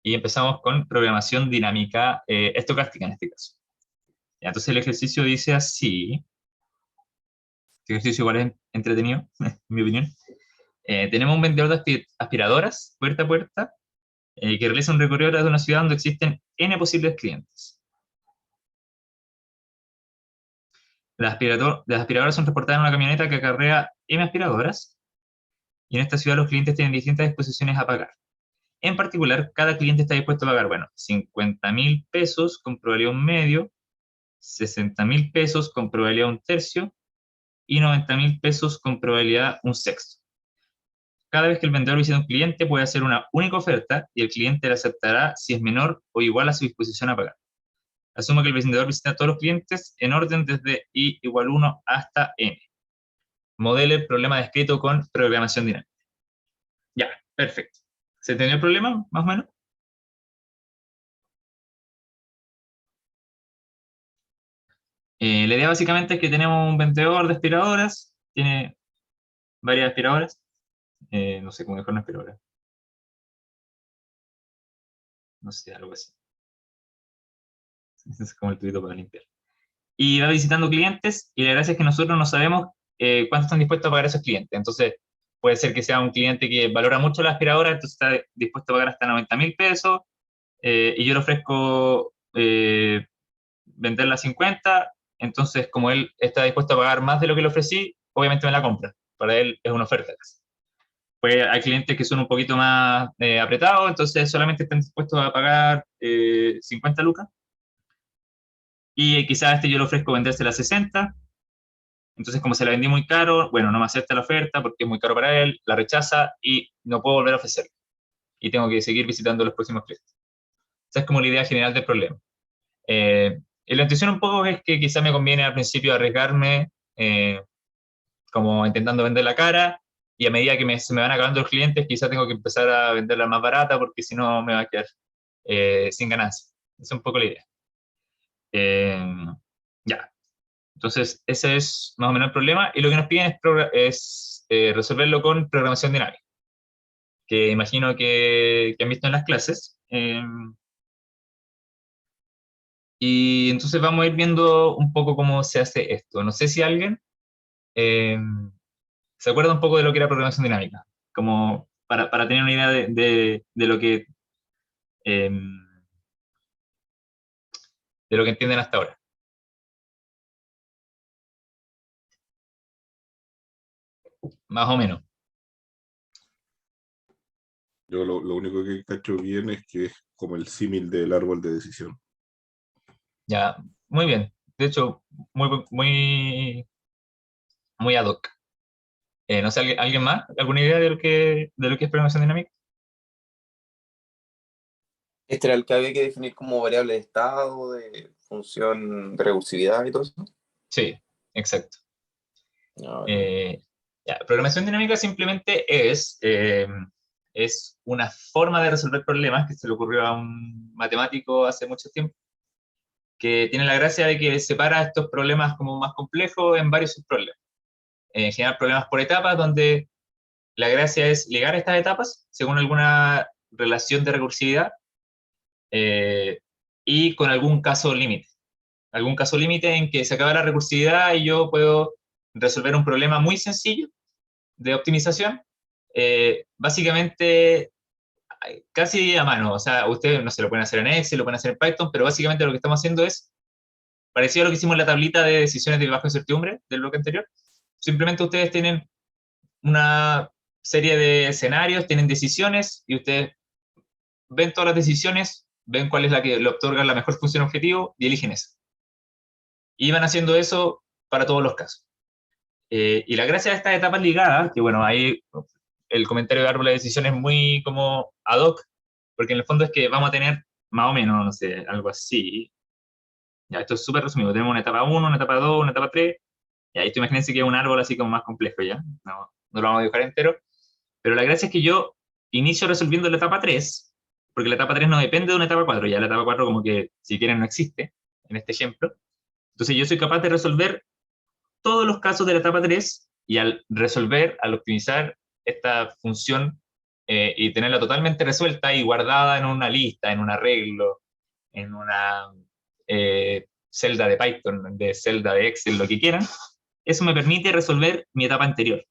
y empezamos con programación dinámica estocástica en este caso. Ya, entonces el ejercicio dice así, este ejercicio igual es entretenido, en mi opinión. Tenemos un vendedor de aspiradoras, puerta a puerta, que realiza un recorrido a través de una ciudad donde existen N posibles clientes. Las aspiradoras son transportadas en una camioneta que acarrea M aspiradoras, y en esta ciudad los clientes tienen distintas disposiciones a pagar. En particular, cada cliente está dispuesto a pagar, bueno, 50.000 pesos con probabilidad un medio, 60.000 pesos con probabilidad un tercio, y 90.000 pesos con probabilidad un sexto. Cada vez que el vendedor visita a un cliente puede hacer una única oferta y el cliente la aceptará si es menor o igual a su disposición a pagar. Asumo que el vendedor visita a todos los clientes en orden desde i igual 1 hasta n. Modele el problema descrito con programación dinámica. Ya, perfecto. ¿Se entendió el problema, más o menos? La idea básicamente es que tenemos un vendedor de aspiradoras, tiene varias aspiradoras, no sé cómo dejar una aspiradora, no sé, algo así. Es como el tubito para limpiar. Y va visitando clientes, y la gracia es que nosotros no sabemos cuánto están dispuestos a pagar esos clientes. Entonces, puede ser que sea un cliente que valora mucho la aspiradora, entonces está dispuesto a pagar hasta 90.000 pesos, y yo le ofrezco venderla a 50, entonces como él está dispuesto a pagar más de lo que le ofrecí, obviamente me la compra. Para él es una oferta. Pues hay clientes que son un poquito más apretados, entonces solamente están dispuestos a pagar 50 lucas, y quizás a este yo le ofrezco vendérsela a 60, entonces como se la vendí muy caro, bueno, no me acepta la oferta porque es muy caro para él, la rechaza y no puedo volver a ofrecerla. Y tengo que seguir visitando los próximos clientes. Esa es como la idea general del problema. Y la intención un poco es que quizás me conviene al principio arriesgarme, como intentando vender la cara, y a medida que se me van acabando los clientes, quizás tengo que empezar a venderla más barata porque si no me va a quedar sin ganancia. Esa es un poco la idea. Ya, entonces ese es más o menos el problema, y lo que nos piden es resolverlo con programación dinámica, que imagino que han visto en las clases. Y entonces vamos a ir viendo un poco cómo se hace esto. No sé si alguien eh, se acuerda un poco de lo que era programación dinámica, como para tener una idea eh, de lo que entienden hasta ahora. Más o menos. Yo lo único que cacho bien es que es como el símil del árbol de decisión. Ya, muy bien. De hecho, muy ad hoc. No sé, ¿alguien más? ¿Alguna idea de lo que es programación dinámica? Este era el que había que definir como variable de estado, de función de recursividad y todo eso. Sí, exacto. No, Ya, programación dinámica simplemente es una forma de resolver problemas que se le ocurrió a un matemático hace mucho tiempo, que tiene la gracia de que separa estos problemas como más complejos en varios subproblemas. Generar problemas por etapas, donde la gracia es ligar estas etapas según alguna relación de recursividad, eh, y con algún caso límite. Algún caso límite en que se acaba la recursividad y yo puedo resolver un problema muy sencillo de optimización, básicamente casi a mano. O sea, ustedes no se lo pueden hacer en Excel, lo pueden hacer en Python, pero básicamente lo que estamos haciendo es parecido a lo que hicimos en la tablita de decisiones de bajo incertidumbre del bloque anterior. Simplemente ustedes tienen una serie de escenarios, tienen decisiones, y ustedes ven todas las decisiones, ven cuál es la que le otorga la mejor función objetivo y eligen esa. Y van haciendo eso para todos los casos. Y la gracia de estas etapas ligadas, que bueno, ahí el comentario de árbol de decisión es muy como ad hoc, porque en el fondo es que vamos a tener más o menos, no sé, algo así. Ya, esto es súper resumido. Tenemos una etapa 1, una etapa 2, una etapa 3. Ya, esto imagínense que es un árbol así como más complejo, ¿ya? No lo vamos a dibujar entero. Pero la gracia es que yo inicio resolviendo la etapa 3, porque la etapa 3 no depende de una etapa 4. Ya la etapa 4 como que, si quieren, no existe en este ejemplo. Entonces yo soy capaz de resolver todos los casos de la etapa 3, y al optimizar esta función y tenerla totalmente resuelta y guardada en una lista, en un arreglo, en una celda de Python, de celda de Excel, lo que quieran, eso me permite resolver mi etapa anterior,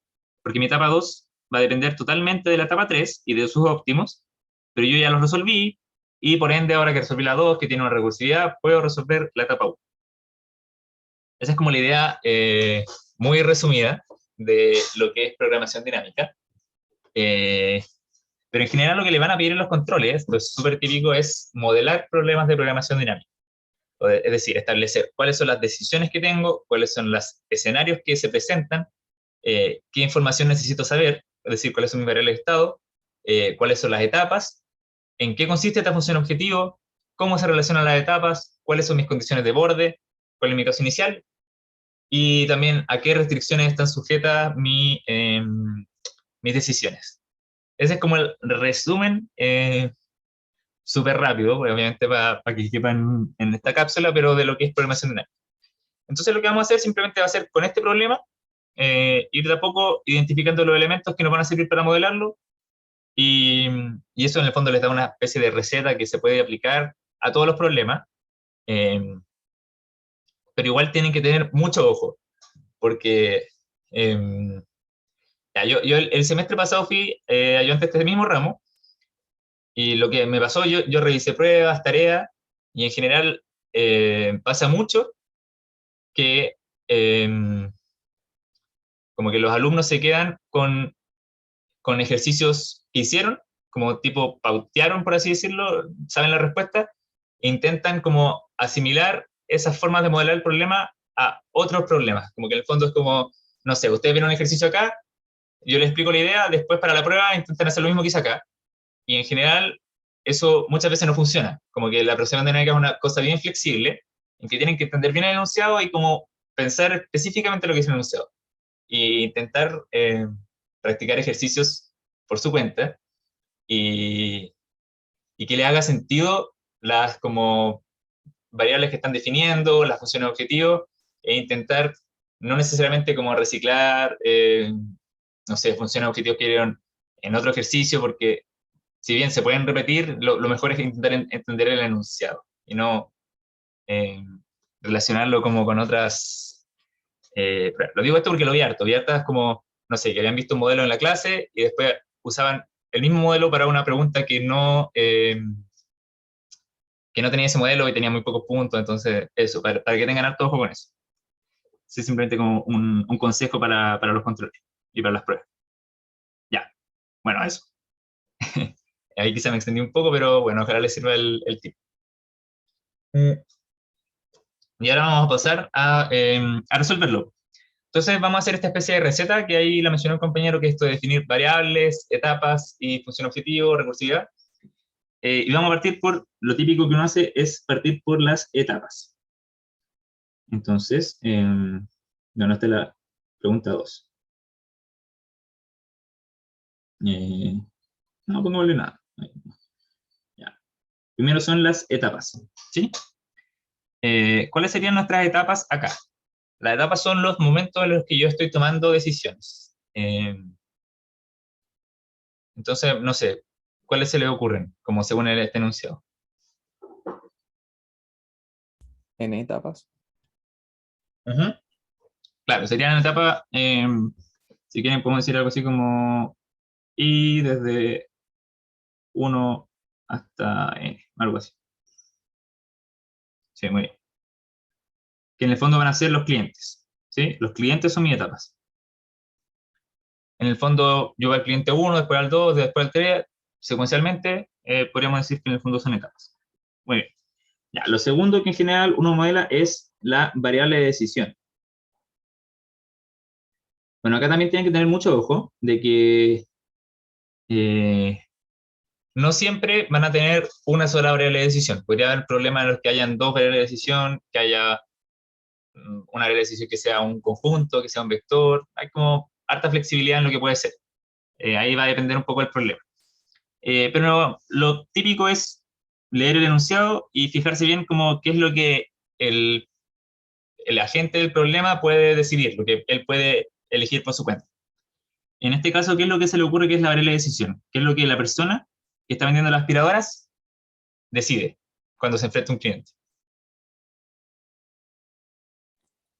porque mi etapa 2 va a depender totalmente de la etapa 3 y de sus óptimos, pero yo ya los resolví, y por ende, ahora que resolví la 2, que tiene una recursividad, puedo resolver la etapa 1. Esa es como la idea muy resumida de lo que es programación dinámica. Pero en general lo que le van a pedir en los controles, esto es súper típico, es modelar problemas de programación dinámica. Es decir, establecer cuáles son las decisiones que tengo, cuáles son los escenarios que se presentan, qué información necesito saber, es decir, cuáles son mis variables de estado, cuáles son las etapas, en qué consiste esta función objetivo, cómo se relacionan las etapas, cuáles son mis condiciones de borde, cuál es mi caso inicial, y también a qué restricciones están sujetas mis decisiones. Ese es como el resumen súper rápido, obviamente para que quepan en esta cápsula, pero de lo que es programación dinámica. Entonces lo que vamos a hacer simplemente va a ser con este problema, ir de a poco identificando los elementos que nos van a servir para modelarlo, y eso en el fondo les da una especie de receta que se puede aplicar a todos los problemas, pero igual tienen que tener mucho ojo, porque yo el semestre pasado fui ayudante de este mismo ramo, y lo que me pasó, yo revisé pruebas, tareas, y en general pasa mucho que como que los alumnos se quedan con ejercicios que hicieron, como tipo pautearon, por así decirlo, saben la respuesta, e intentan como asimilar esas formas de modelar el problema a otros problemas. Como que en el fondo es como, no sé, ustedes ven un ejercicio acá, yo les explico la idea, después para la prueba intentan hacer lo mismo que hice acá. Y en general, eso muchas veces no funciona. Como que la aproximación dinámica es una cosa bien flexible, en que tienen que entender bien el enunciado y como pensar específicamente lo que es el enunciado. E intentar practicar ejercicios por su cuenta, y que le haga sentido las como variables que están definiendo, las funciones objetivos, e intentar no necesariamente como reciclar, no sé, funciones objetivos que dieron en otro ejercicio, porque si bien se pueden repetir, lo mejor es intentar entender el enunciado y no relacionarlo como con otras pruebas. Lo digo esto porque lo vi harto. Vi hartas como, no sé, que habían visto un modelo en la clase y después usaban el mismo modelo para una pregunta que no tenía ese modelo y tenía muy pocos puntos. Entonces, eso, para que tengan harto ojo con eso. Es simplemente como un consejo para los controles y para las pruebas. Ya, bueno, eso. Ahí quizá me extendí un poco, pero bueno, ojalá les sirva el tip. Y ahora vamos a pasar a resolverlo. Entonces vamos a hacer esta especie de receta que ahí la mencionó el compañero, que es esto de definir variables, etapas y función objetivo, recursividad. Y vamos a partir por, lo típico que uno hace es partir por las etapas. Entonces, no, esta es la pregunta 2. No pongámosle nada. Ya. Primero son las etapas, ¿sí? ¿Cuáles serían nuestras etapas acá? Las etapas son los momentos en los que yo estoy tomando decisiones. Entonces, no sé, ¿cuáles se le ocurren, como según este enunciado? En etapas. Uh-huh. Claro, serían en etapa, si quieren podemos decir algo así como y desde 1 hasta n, algo así. Sí, muy bien. Que en el fondo van a ser los clientes, ¿sí? Los clientes son mis etapas. En el fondo, yo voy al cliente 1, después al 2, después al 3, secuencialmente, podríamos decir que en el fondo son etapas. Muy bien. Ya, lo segundo que en general uno modela es la variable de decisión. Bueno, acá también tienen que tener mucho ojo de que no siempre van a tener una sola variable de decisión. Podría haber problemas en los que hayan dos variables de decisión, que haya una variable de decisión que sea un conjunto, que sea un vector. Hay como harta flexibilidad en lo que puede ser. Ahí va a depender un poco el problema. Pero lo típico es leer el enunciado y fijarse bien como qué es lo que el agente del problema puede decidir, lo que él puede elegir por su cuenta. En este caso, ¿qué es lo que se le ocurre que es la variable de decisión? ¿Qué es lo que la persona que está vendiendo las aspiradoras decide cuando se enfrenta a un cliente?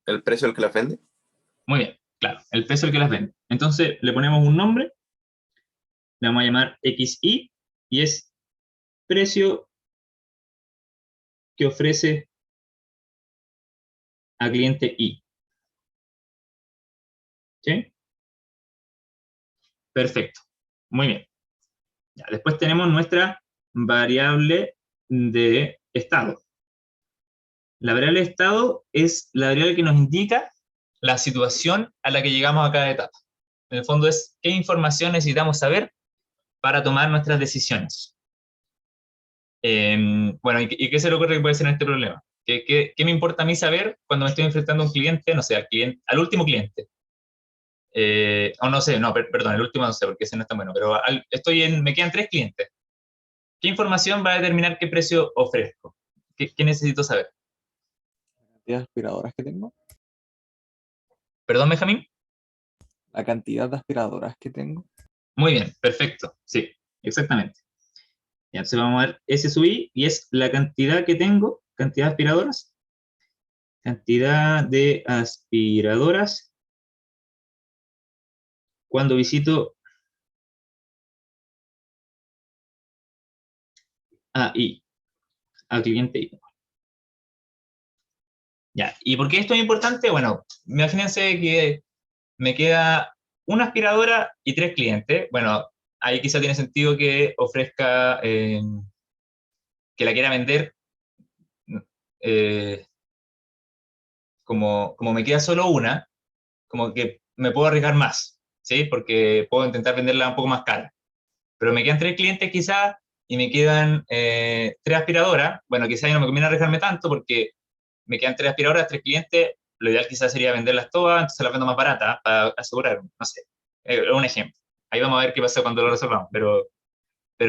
¿El precio al que la vende? Muy bien, claro, el precio al que las vende. Entonces, le ponemos un nombre, le vamos a llamar XI, y es precio que ofrece a cliente Y. ¿Sí? Perfecto. Muy bien. Ya, después tenemos nuestra variable de estado. La variable de estado es la variable que nos indica la situación a la que llegamos a cada etapa. En el fondo es qué información necesitamos saber para tomar nuestras decisiones. Bueno, ¿y qué se le ocurre que puede ser en este problema? ¿Qué me importa a mí saber cuando me estoy enfrentando a un cliente, no sé, al último cliente? O no sé, no, perdón, el último no sé, porque ese no es tan bueno, pero me quedan 3 clientes. ¿Qué información va a determinar qué precio ofrezco? ¿Qué necesito saber? La cantidad de aspiradoras que tengo. ¿Perdón, Benjamín? La cantidad de aspiradoras que tengo. Muy bien, perfecto, sí, exactamente. Ya, entonces vamos a ver S sub I, y es la cantidad que tengo, cantidad de aspiradoras, cuando visito a I, a cliente I. Ya, ¿y por qué esto es importante? Bueno, imagínense que me queda una aspiradora y 3 clientes. Bueno, ahí quizá tiene sentido que ofrezca, que la quiera vender, eh, como me queda solo una, como que me puedo arriesgar más, ¿sí? Porque puedo intentar venderla un poco más cara. Pero me quedan 3 clientes quizá y me quedan 3 aspiradoras. Bueno, quizá no me conviene arriesgarme tanto porque me quedan 3 aspiradoras, 3 clientes. Lo ideal quizás sería venderlas todas, entonces las vendo más baratas para asegurar, no sé. Un ejemplo. Ahí vamos a ver qué pasa cuando lo resolvamos, pero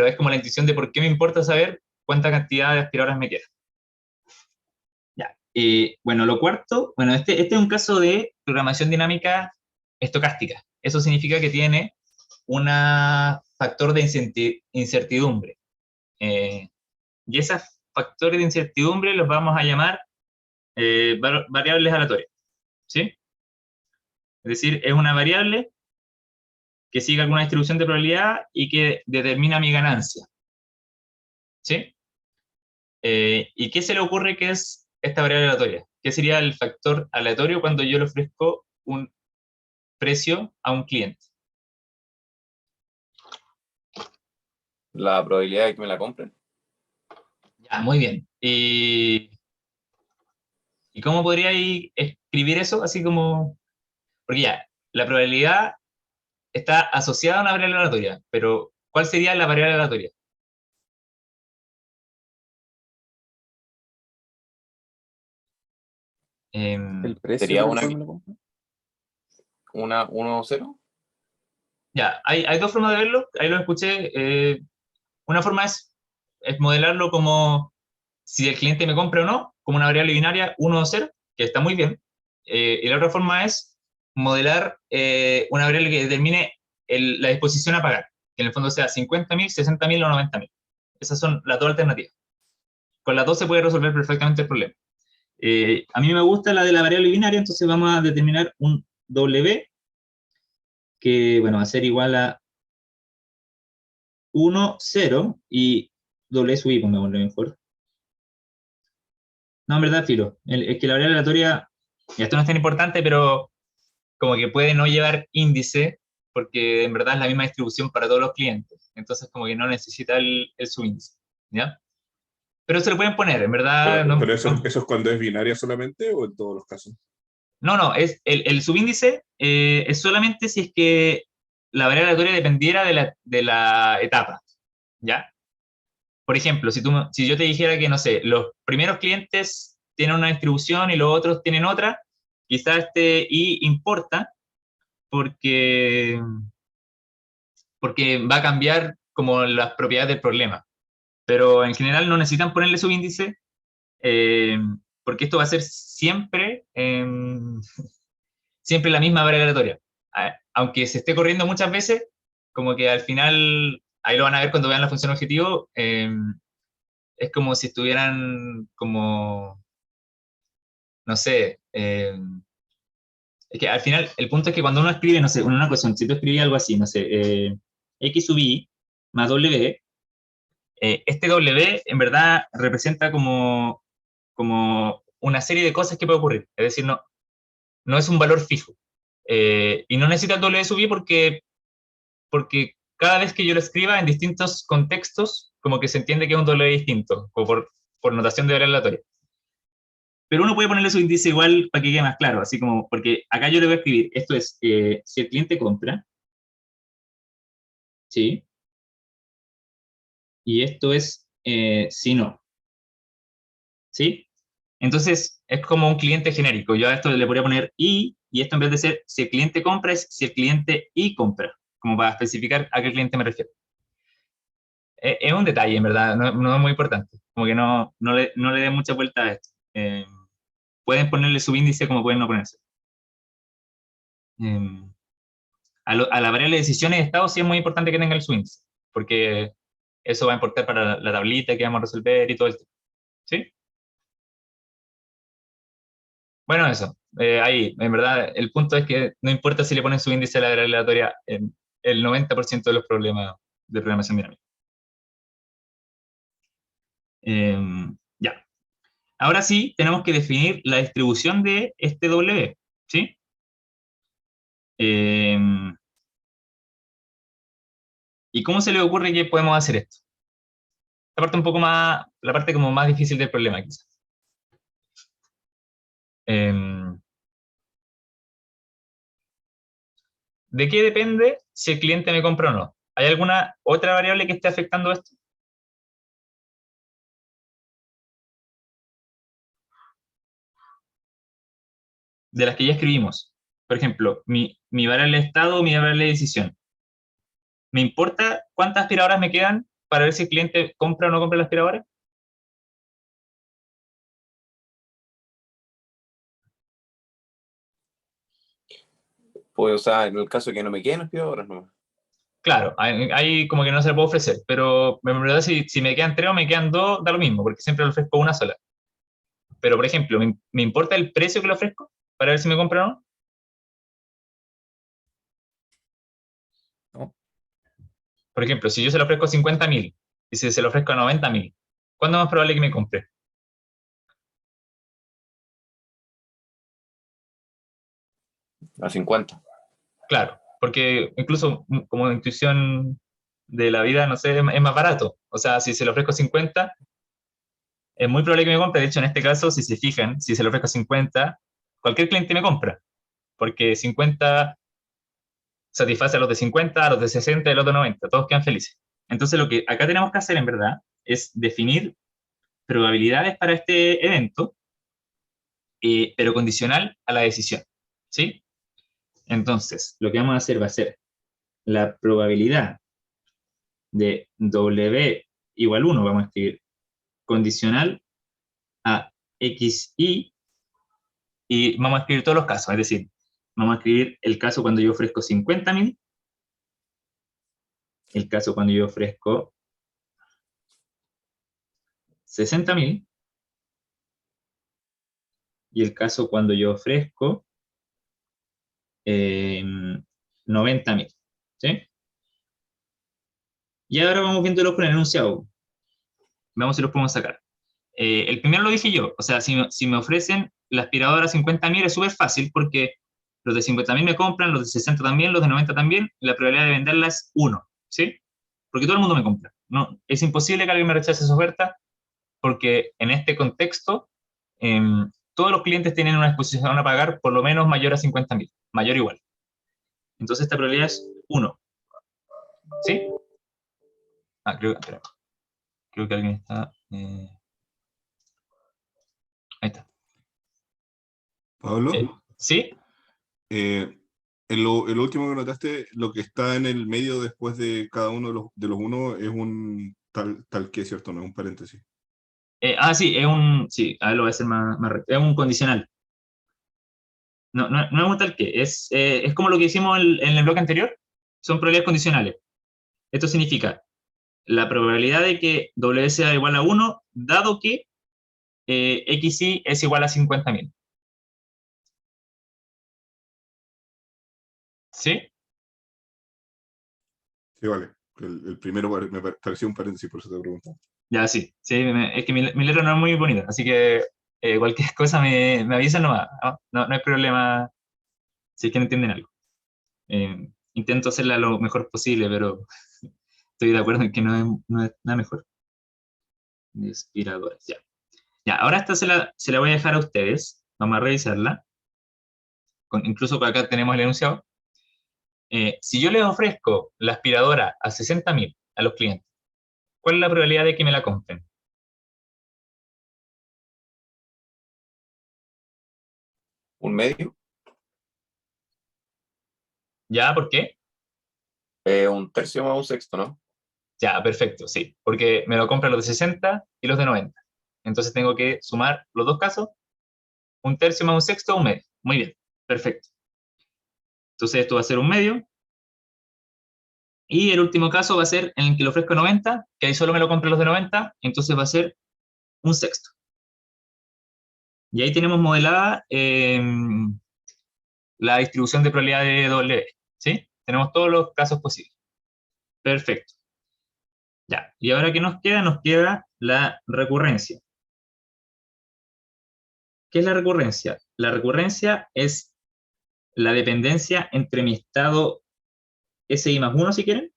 es como la intuición de por qué me importa saber cuánta cantidad de aspiradoras me queda. Ya. Bueno, lo cuarto, bueno, este es un caso de programación dinámica estocástica. Eso significa que tiene un factor de incertidumbre. Y esos factores de incertidumbre los vamos a llamar variables aleatorias. ¿Sí? Es decir, es una variable que sigue alguna distribución de probabilidad y que determina mi ganancia. ¿Sí? ¿Y qué se le ocurre que es esta variable aleatoria? ¿Qué sería el factor aleatorio cuando yo le ofrezco un precio a un cliente? La probabilidad de que me la compren. Ya, muy bien. ¿Y cómo podría escribir eso? Así como, porque ya, la probabilidad está asociada a una variable aleatoria, pero ¿cuál sería la variable aleatoria? El precio Sería por el una, cual me lo compro. una 1-0. Ya, hay 2 formas de verlo, ahí lo escuché. Una forma es modelarlo como si el cliente me compra o no, como una variable binaria 1 o 0, que está muy bien. Y la otra forma es modelar una variable que determine la disposición a pagar, que en el fondo sea 50.000, 60.000 o 90.000. Esas son las 2 alternativas. Con las 2 se puede resolver perfectamente el problema. A mí me gusta la de la variable binaria, entonces vamos a determinar un W, que bueno, va a ser igual a 1, 0, y W sub I, pongámoslo mejor. No, en verdad, filo. Es que la variable aleatoria, y esto no es tan importante, pero como que puede no llevar índice, porque en verdad es la misma distribución para todos los clientes. Entonces, como que no necesita el subíndice. ¿Ya? Pero se lo pueden poner, en verdad. Pero eso es cuando es binaria solamente o en todos los casos. No, es el subíndice es solamente si es que la variable aleatoria dependiera de la etapa. ¿Ya? Por ejemplo, si yo te dijera que, no sé, los primeros clientes tienen una distribución y los otros tienen otra, quizás este I importa porque, porque va a cambiar como las propiedades del problema. Pero en general no necesitan ponerle subíndice, eh, porque esto va a ser siempre, siempre la misma variable aleatoria. aunque se esté corriendo muchas veces, como que al final, ahí lo van a ver cuando vean la función objetivo, es como si estuvieran como, no sé, es que al final el punto es que cuando uno escribe, no sé, una ecuación, si tú escribías algo así, no sé, x sub y más w, este w en verdad representa como una serie de cosas que puede ocurrir, es decir, no es un valor fijo. Y no necesita el w sub i porque cada vez que yo lo escriba en distintos contextos, como que se entiende que es un w distinto, como por notación de variable aleatoria. Pero uno puede ponerle su índice igual para que quede más claro, así como, porque acá yo le voy a escribir, esto es, si el cliente compra, ¿sí? Y esto es, si no, ¿sí? Entonces, es como un cliente genérico. Yo a esto le podría poner y esto en vez de ser si el cliente compra, es si el cliente y compra, como para especificar a qué cliente me refiero. Es un detalle, en verdad, no es muy importante. Como que no le den mucha vuelta a esto. Pueden ponerle subíndice como pueden no ponerse. A la variable de decisiones de estado sí es muy importante que tenga el subíndice, porque eso va a importar para la tablita que vamos a resolver y todo el tema. ¿Sí? Bueno, eso. Ahí, en verdad, el punto es que no importa si le ponen subíndice a la variable aleatoria en el 90% de los problemas de programación dinámica. Ya. Ahora sí, tenemos que definir la distribución de este W, ¿sí? ¿Y cómo se le ocurre que podemos hacer esto? La parte un poco más, la parte como más difícil del problema, quizás. ¿De qué depende si el cliente me compra o no? ¿Hay alguna otra variable que esté afectando esto? De las que ya escribimos. Por ejemplo, mi variable de estado o mi variable de decisión. ¿Me importa cuántas aspiradoras me quedan para ver si el cliente compra o no compra la aspiradora? Pues, o sea, en el caso de que no me queden aspiradoras, no. Claro, hay como que no se le puede ofrecer, pero en verdad si me quedan 3 o me quedan 2, da lo mismo, porque siempre le ofrezco una sola. Pero, por ejemplo, ¿me importa el precio que le ofrezco para ver si me compra o no? No. Por ejemplo, si yo se lo ofrezco 50.000 y si se lo ofrezco a 90.000, ¿cuándo es más probable que me compre? A 50. Claro, porque incluso como intuición de la vida, no sé, es más barato. O sea, si se lo ofrezco 50, es muy probable que me compre. De hecho, en este caso, si se fijan, si se lo ofrezco 50, cualquier cliente me compra, porque 50 satisface a los de 50, a los de 60 y a los de 90, todos quedan felices. Entonces, lo que acá tenemos que hacer, en verdad, es definir probabilidades para este evento, pero condicional a la decisión, ¿sí? Entonces, lo que vamos a hacer va a ser la probabilidad de W igual 1, vamos a escribir, condicional a XY, y vamos a escribir todos los casos, es decir, vamos a escribir el caso cuando yo ofrezco 50.000, el caso cuando yo ofrezco 60.000, y el caso cuando yo ofrezco 90.000, ¿sí? Y ahora vamos viéndolo con el enunciado. Veamos si los podemos sacar. El primero lo dije yo, o sea, si me ofrecen la aspiradora 50.000 es súper fácil porque los de 50.000 me compran, los de 60 también, los de 90 también, la probabilidad de venderla es 1, ¿sí? Porque todo el mundo me compra. No, es imposible que alguien me rechace esa oferta porque en este contexto todos los clientes tienen una exposición a pagar por lo menos mayor a 50.000, mayor o igual. Entonces esta probabilidad es 1, ¿sí? Creo que alguien está... ahí está. Pablo, ¿Sí? en lo último que notaste, lo que está en el medio después de cada uno de los uno es un tal que, ¿cierto? No es un paréntesis. Sí, sí, a ver, lo voy a hacer más recto. Es un condicional. no es un tal que, es como lo que hicimos en el bloque anterior, son probabilidades condicionales. Esto significa la probabilidad de que W sea igual a 1, dado que XY es igual a 50.000. ¿Sí? Sí, vale. El primero me pareció un paréntesis, por eso te pregunto. Ya, sí. Sí, es que mi letra no es muy bonita, así que cualquier cosa me avisan nomás. No hay problema si es que no entienden algo. Intento hacerla lo mejor posible, pero estoy de acuerdo en que no es nada mejor. Inspiradoras, ya. Ya, ahora esta se la voy a dejar a ustedes. Vamos a revisarla. Incluso acá tenemos el enunciado. Si yo les ofrezco la aspiradora a 60.000 a los clientes, ¿cuál es la probabilidad de que me la compren? ¿Un medio? ¿Ya? ¿Por qué? Un tercio más un sexto, ¿no? Ya, perfecto, sí. Porque me lo compran los de 60 y los de 90. Entonces tengo que sumar los dos casos, un tercio más un sexto, un medio. Muy bien, perfecto. Entonces esto va a ser un medio. Y el último caso va a ser en el que le ofrezco 90, que ahí solo me lo compran los de 90, entonces va a ser un sexto. Y ahí tenemos modelada la distribución de probabilidad de W, ¿sí? Tenemos todos los casos posibles. Perfecto. Ya, y ahora ¿qué nos queda? Nos queda la recurrencia. ¿Qué es la recurrencia? La recurrencia es la dependencia entre mi estado SI más 1, si quieren.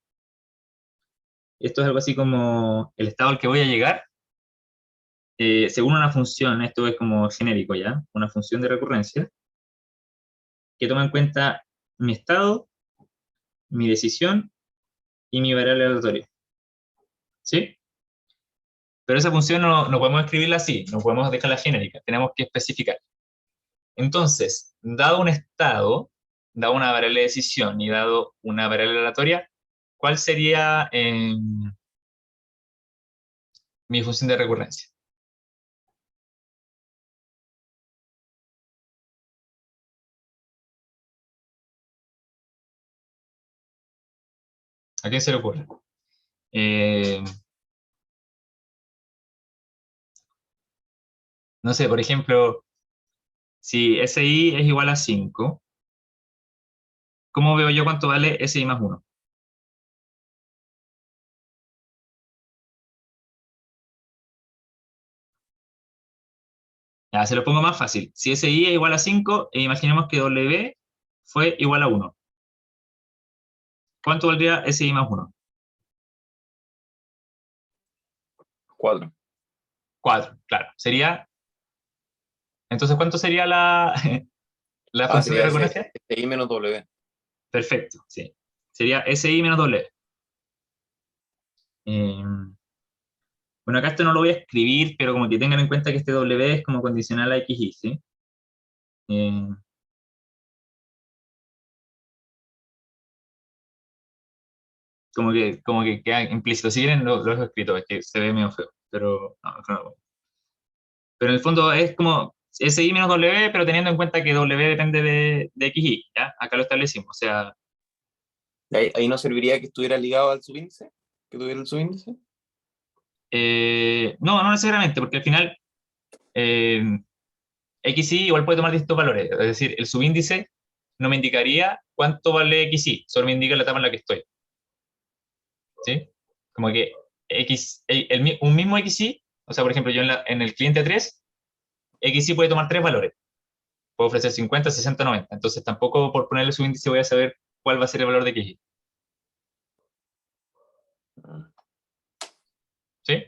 Esto es algo así como el estado al que voy a llegar, según una función, esto es como genérico ya, una función de recurrencia, que toma en cuenta mi estado, mi decisión y mi variable aleatoria. ¿Sí? Pero esa función no podemos escribirla así, no podemos dejarla genérica, tenemos que especificar. Entonces, dado un estado, dado una variable de decisión y dado una variable aleatoria, ¿cuál sería mi función de recurrencia? ¿A quién se le ocurre? No sé, por ejemplo, si SI es igual a 5, ¿cómo veo yo cuánto vale SI más 1? Ya, se lo pongo más fácil. Si SI es igual a 5, imaginemos que W fue igual a 1. ¿Cuánto valdría SI más 1? 4. 4, claro. Entonces, ¿cuánto sería la función de Sería recurrencia? SI menos W. Perfecto, sí. Sería SI menos W. Bueno, acá esto no lo voy a escribir, pero como que tengan en cuenta que este W es como condicional a XY, ¿sí? Eh, como que queda implícito. Si quieren, lo dejo escrito, es que se ve medio feo, pero no. Pero en el fondo es como SI menos W, pero teniendo en cuenta que W depende de XY, ¿ya? Acá lo establecimos, o sea, Ahí no serviría que estuviera ligado al subíndice, que tuviera el subíndice. no necesariamente, porque al final eh, XY igual puede tomar distintos valores, es decir, el subíndice no me indicaría cuánto vale XY, solo me indica la etapa en la que estoy, ¿sí? Como que un mismo XY, o sea, por ejemplo, yo en el cliente 3, XY puede tomar tres valores. Puedo ofrecer 50, 60, 90. Entonces tampoco por ponerle subíndice voy a saber cuál va a ser el valor de XY. ¿Sí?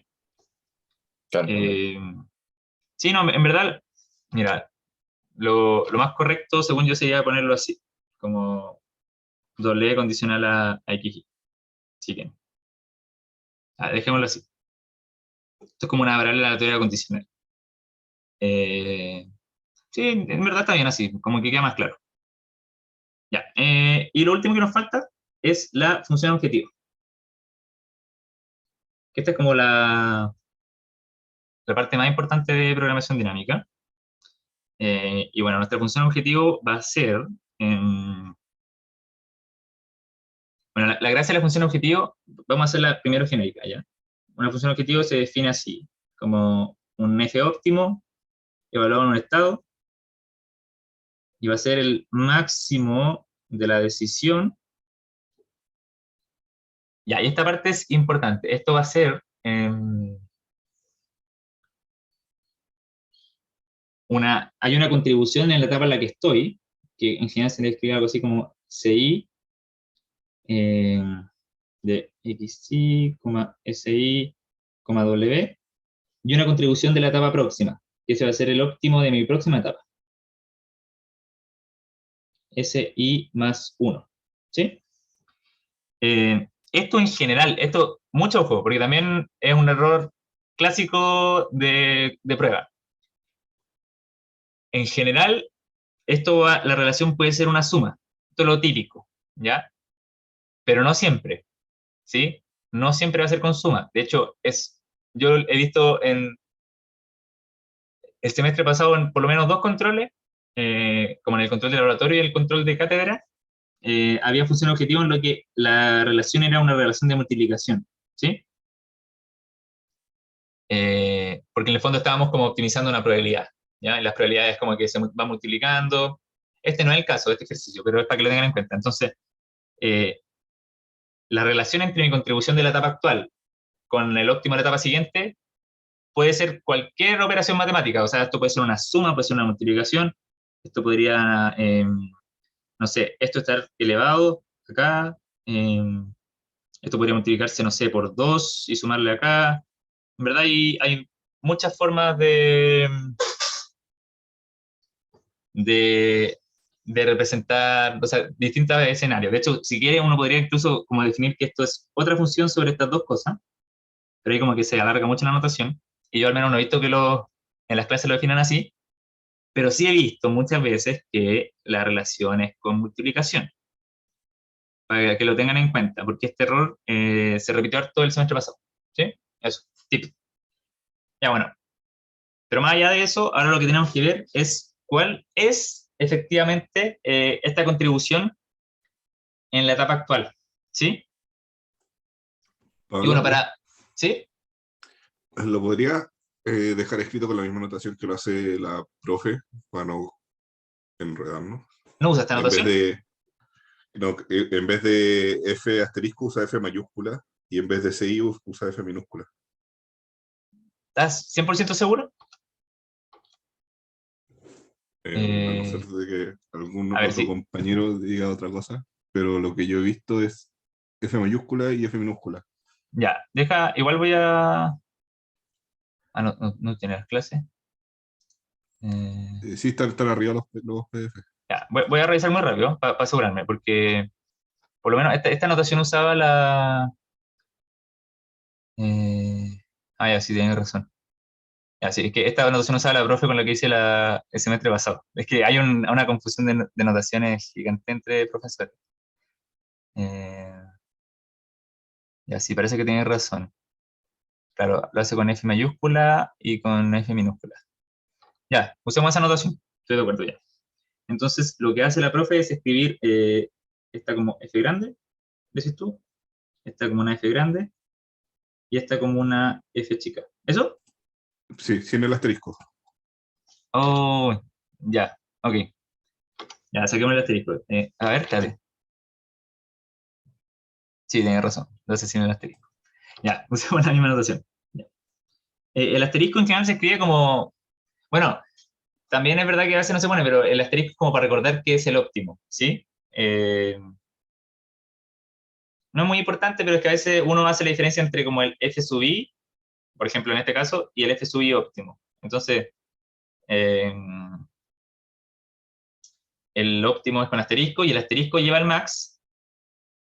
Claro. Eh, sí, no, en verdad, mira, lo más correcto, según yo, sería ponerlo así, como doble condicional a XY. Así que, dejémoslo así. Esto es como una variable aleatoria condicional. Sí, en verdad está bien así, como que queda más claro. Ya, y lo último que nos falta es la función objetivo. Que esta es como la parte más importante de programación dinámica. Y bueno, nuestra función objetivo va a ser, bueno, la gracia de la función objetivo, vamos a hacerla primero genérica, ¿ya? Una función objetivo se define así, como un f óptimo evaluado en un estado, y va a ser el máximo de la decisión. Ya, y esta parte es importante. Esto va a ser hay una contribución en la etapa en la que estoy, que en general se le escribe algo así como CI de XI, SI, W, y una contribución de la etapa próxima, que ese va a ser el óptimo de mi próxima etapa. SI más 1, ¿sí? Esto en general, mucho ojo, porque también es un error clásico de prueba. En general, la relación puede ser una suma, esto es lo típico, ¿ya? Pero no siempre, ¿sí? No siempre va a ser con suma. De hecho, yo he visto el semestre pasado en por lo menos 2 controles, como en el control de laboratorio y el control de cátedra, había función objetivo en lo que la relación era una relación de multiplicación, ¿sí? Porque en el fondo estábamos como optimizando una probabilidad, ¿ya? Y las probabilidades como que se van multiplicando. Este no es el caso de este ejercicio, pero es para que lo tengan en cuenta. Entonces, la relación entre mi contribución de la etapa actual con el óptimo de la etapa siguiente puede ser cualquier operación matemática. O sea, esto puede ser una suma, puede ser una multiplicación. Esto podría, no sé, esto estar elevado acá. Esto podría multiplicarse, no sé, por 2 y sumarle acá. En verdad hay muchas formas de representar, o sea, distintos escenarios. De hecho, si quiere, uno podría incluso como definir que esto es otra función sobre estas dos cosas, pero ahí como que se alarga mucho la notación, y yo al menos no he visto que en las clases lo definan así, pero sí he visto muchas veces que la relación es con multiplicación, para que lo tengan en cuenta, porque este error se repitió harto el semestre pasado, ¿sí? Eso, tip. Ya bueno, pero más allá de eso, ahora lo que tenemos que ver es cuál es efectivamente esta contribución en la etapa actual, ¿sí? Y bueno, Pablo, ¿sí? ¿lo podría dejar escrito con la misma notación que lo hace la profe para no enredarnos? ¿No usa esta En vez notación? de, no, en vez de F asterisco usa F mayúscula y en vez de CI usa F minúscula. ¿Estás 100% seguro? A no ser de que algún A ver, otro sí. compañero diga otra cosa, pero lo que yo he visto es F mayúscula y F minúscula. Ya, igual voy a... Ah, no tiene las clases. Sí, están arriba los PDF. Ya, voy a revisar muy rápido para asegurarme, porque por lo menos esta notación usaba la... ya, sí, tienes razón. Ya, sí, es que esta notación usaba la profe con la que hice el semestre pasado. Es que hay una confusión de notaciones gigante entre profesores. Ya, sí, parece que tienes razón. Claro, lo hace con F mayúscula y con F minúscula. Ya, usemos esa notación. Estoy de acuerdo ya. Entonces, lo que hace la profe es escribir esta como F grande, decís tú, esta como una F grande y esta como una F chica. ¿Eso? Sí, sin el asterisco. Oh, ya, ok. Ya, saquemos el asterisco. A ver, espérate. Sí, tienes razón. Lo hace sin el asterisco. Ya, usemos la misma notación. Ya. El asterisco en general se escribe como... Bueno, también es verdad que a veces no se pone, pero el asterisco es como para recordar que es el óptimo, ¿sí? No es muy importante, pero es que a veces uno hace la diferencia entre como el f sub i, por ejemplo en este caso, y el f sub i óptimo. Entonces, eh, el óptimo es con asterisco y el asterisco lleva el max,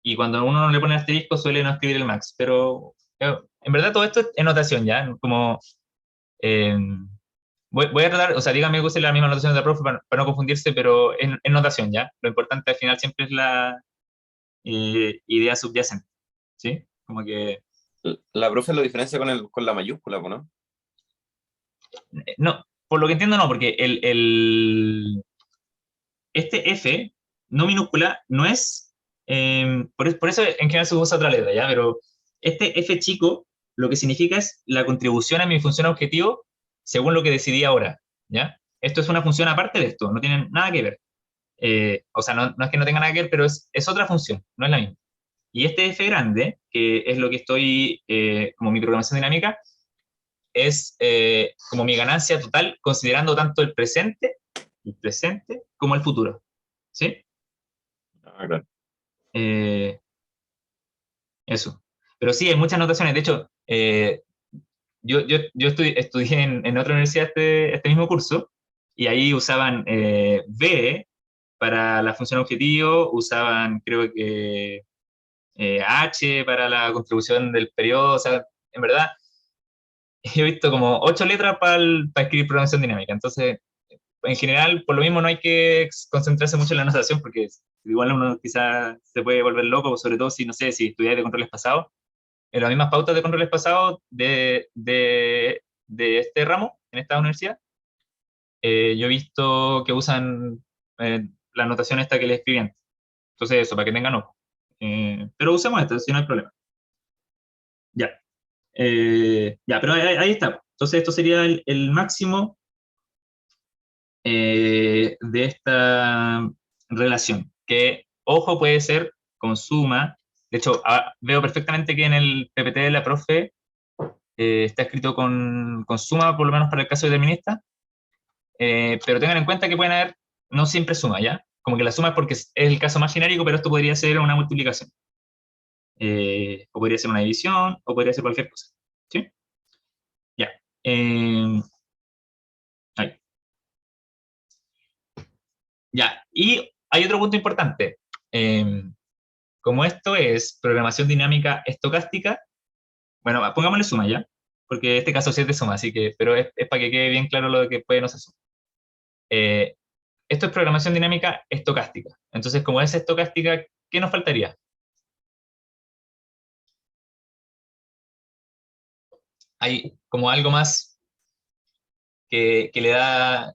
y cuando uno no le pone asterisco suele no escribir el max, pero en verdad todo esto es notación ya, como... eh, voy a tratar, o sea, dígame que use la misma notación de la profe para no confundirse, pero es notación ya. Lo importante al final siempre es la idea subyacente, ¿sí? Como que... La profe lo diferencia con la mayúscula, ¿no? No, por lo que entiendo, no, porque este F no minúscula no es, por eso en general se usa otra letra, ¿ya? Pero este F chico lo que significa es la contribución a mi función objetivo según lo que decidí ahora, ¿ya? Esto es una función aparte de esto, no tiene nada que ver. O sea, no es que no tenga nada que ver, pero es otra función, no es la misma. Y este F grande, que es lo que estoy, como mi programación dinámica, es como mi ganancia total considerando tanto el presente como el futuro. ¿Sí? Ah, claro. Eso. Pero sí, hay muchas notaciones. De hecho, yo estudié en otra universidad este mismo curso y ahí usaban V para la función objetivo, usaban creo que H para la contribución del periodo. O sea, en verdad, he visto como 8 letras para escribir programación dinámica. Entonces, en general, por lo mismo no hay que concentrarse mucho en la notación porque igual uno quizás se puede volver loco, sobre todo si, no sé, si estudiáis de controles pasados. En las mismas pautas de controles pasados de este ramo, en esta universidad, yo he visto que usan la notación esta que les escribí antes. Entonces eso, para que tengan ojo. Pero usemos esto, si no hay problema. Ya. Ya, pero ahí está. Entonces esto sería el máximo de esta relación, que, ojo, puede ser con suma. De hecho, veo perfectamente que en el PPT de la profe está escrito con suma, por lo menos para el caso determinista, pero tengan en cuenta que pueden haber, no siempre suma, ¿ya? Como que la suma es porque es el caso más genérico, pero esto podría ser una multiplicación. O podría ser una división, o podría ser cualquier cosa. ¿Sí? Ya. Ahí. Ya, y hay otro punto importante. Como esto es programación dinámica estocástica, bueno, pongámosle suma ya, porque en este caso sí es de suma, así que, pero es para que quede bien claro lo de que puede no ser suma. Esto es programación dinámica estocástica. Entonces, como es estocástica, ¿qué nos faltaría? Hay como algo más que le da...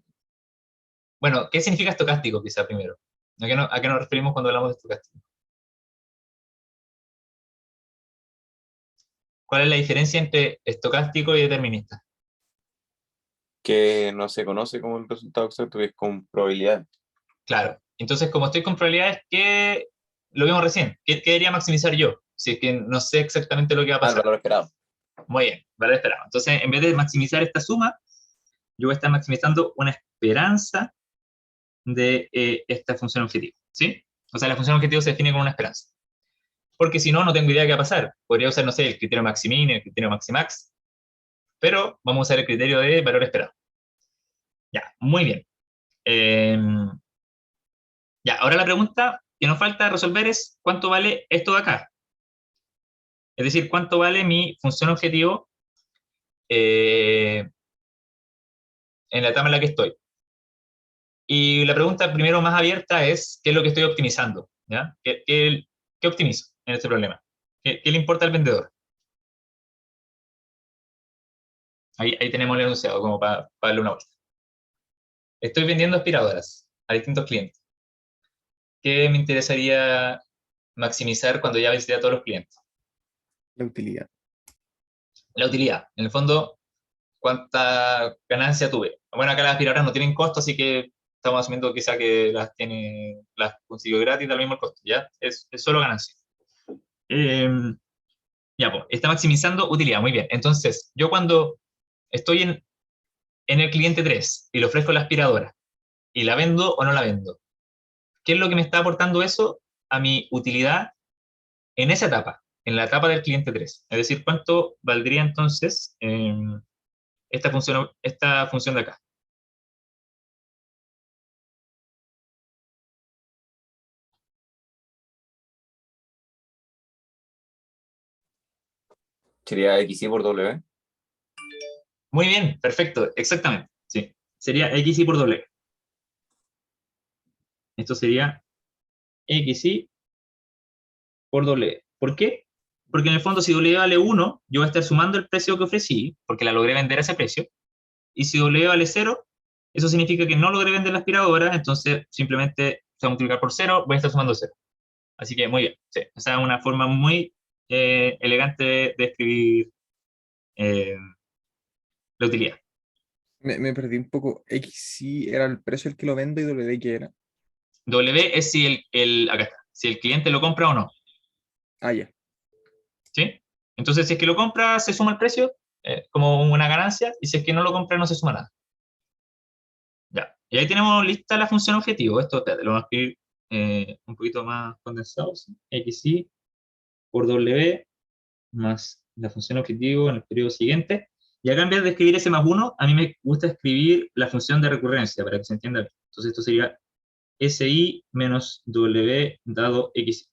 Bueno, ¿qué significa estocástico quizá primero? ¿A qué nos referimos cuando hablamos de estocástico? ¿Cuál es la diferencia entre estocástico y determinista? Que no se conoce como el resultado exacto, que es con probabilidad. Claro. Entonces, como estoy con probabilidades, ¿qué lo vimos recién? ¿Qué debería maximizar yo? Si es que no sé exactamente lo que va a Ah, el pasar. valor esperado. Muy bien, valor esperado. Entonces, en vez de maximizar esta suma, yo voy a estar maximizando una esperanza de esta función objetivo. ¿Sí? O sea, la función objetivo se define con una esperanza. Porque si no, no tengo idea de qué va a pasar. Podría usar, no sé, el criterio maximin, el criterio maximax, pero vamos a usar el criterio de valor esperado. Ya, muy bien. Ya, ahora la pregunta que nos falta resolver es ¿cuánto vale esto de acá? Es decir, ¿cuánto vale mi función objetivo en la etapa en la que estoy? Y la pregunta primero más abierta es ¿qué es lo que estoy optimizando? ¿Ya? ¿Qué optimizo en este problema? ¿Qué le importa al vendedor? Ahí tenemos el enunciado como para darle una vuelta. Estoy vendiendo aspiradoras a distintos clientes. ¿Qué me interesaría maximizar cuando ya visité a todos los clientes? La utilidad. La utilidad. En el fondo, ¿cuánta ganancia tuve? Bueno, acá las aspiradoras no tienen costo, así que estamos asumiendo quizá que las consiguió gratis al mismo costo, ¿ya? Es solo ganancia. Ya, pues, está maximizando utilidad, muy bien. Entonces, yo cuando estoy en el cliente 3 y le ofrezco la aspiradora, y la vendo o no la vendo, ¿qué es lo que me está aportando eso a mi utilidad en esa etapa, en la etapa del cliente 3? Es decir, ¿cuánto valdría entonces esta función de acá? Sería XY por W. Muy bien, perfecto, exactamente. Sí, sería XY por W. Esto sería XY por W. ¿Por qué? Porque en el fondo si W vale 1, yo voy a estar sumando el precio que ofrecí, porque la logré vender a ese precio, y si W vale 0, Eso significa que no logré vender la aspiradora, entonces simplemente se va a multiplicar por 0, voy a estar sumando 0. Así que muy bien, sí. Esa es una forma muy elegante de escribir la utilidad. Me perdí un poco. XY era el precio el que lo vende y W que era. W es si acá está, si el cliente lo compra o no, Ah, ya. ¿sí? Entonces, si es que lo compra, se suma el precio como una ganancia, y si es que no lo compra, no se suma nada. Ya, y ahí tenemos lista la función objetivo. Esto, espérate, lo vamos a escribir un poquito más condensado, ¿sí? XY por W más la función objetivo en el periodo siguiente. Y acá en vez de escribir S más 1, a mí me gusta escribir la función de recurrencia, para que se entienda bien. Entonces esto sería SI menos W dado XY.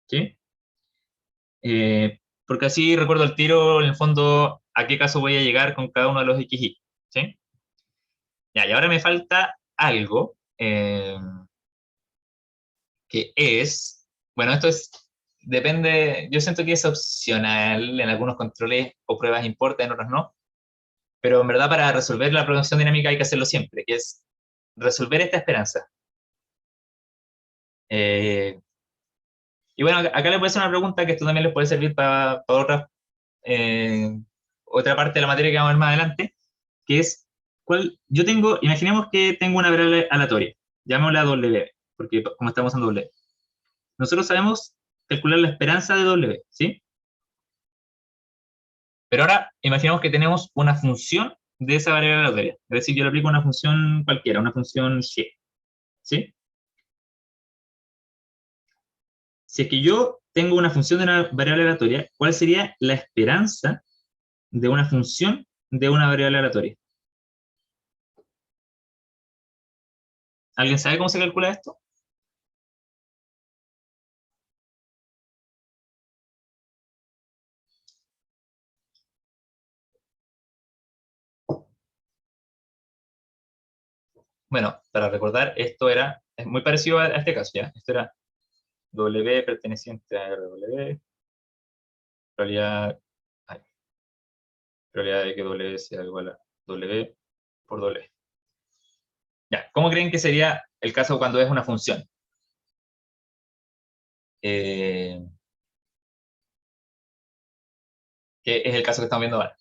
¿Sí? Porque así recuerdo el tiro, en el fondo, a qué caso voy a llegar con cada uno de los XY. ¿Sí? Ya, y ahora me falta algo, que es, bueno, depende, yo siento que es opcional, en algunos controles o pruebas importa, en otros no, pero en verdad para resolver la programación dinámica hay que hacerlo siempre, que es resolver esta esperanza. Eh, y bueno, acá les voy a hacer una pregunta que esto también les puede servir para otra parte de la materia que vamos a ver más adelante, que es, yo tengo, imaginemos que tengo una variable aleatoria, llamémosla W, porque como estamos usando W. Nosotros sabemos calcular la esperanza de W, ¿sí? Pero ahora imaginemos que tenemos una función de esa variable aleatoria. Es decir, yo le aplico una función cualquiera, una función y, ¿sí? Si es que yo tengo una función de una variable aleatoria, ¿cuál sería la esperanza de una función de una variable aleatoria? ¿Alguien sabe cómo se calcula esto? Bueno, para recordar, es muy parecido a este caso, ¿ya? Esto era W perteneciente a RW, probabilidad, ay, probabilidad de que W sea igual a W por W. Ya, ¿cómo creen que sería el caso cuando es una función? Que es el caso que estamos viendo ahora.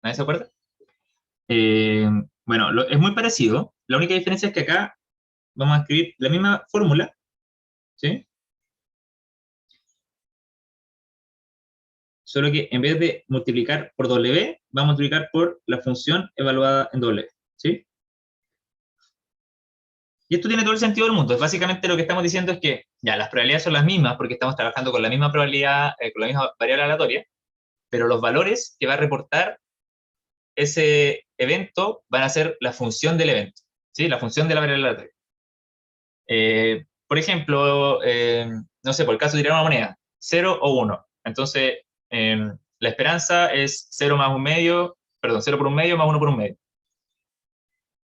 ¿Nadie se acuerda? Eh, bueno, es muy parecido. La única diferencia es que acá vamos a escribir la misma fórmula, ¿sí? Solo que en vez de multiplicar por W, vamos a multiplicar por la función evaluada en W, ¿sí? Y esto tiene todo el sentido del mundo. Básicamente lo que estamos diciendo es que ya las probabilidades son las mismas porque estamos trabajando con la misma probabilidad, con la misma variable aleatoria, pero los valores que va a reportar ese evento van a ser la función del evento, ¿sí? La función de la variable aleatoria. Por ejemplo, no sé, por el caso de tirar una moneda, 0 o 1. Entonces, la esperanza es 0 más un medio, perdón, 0 por un medio más 1 por un medio.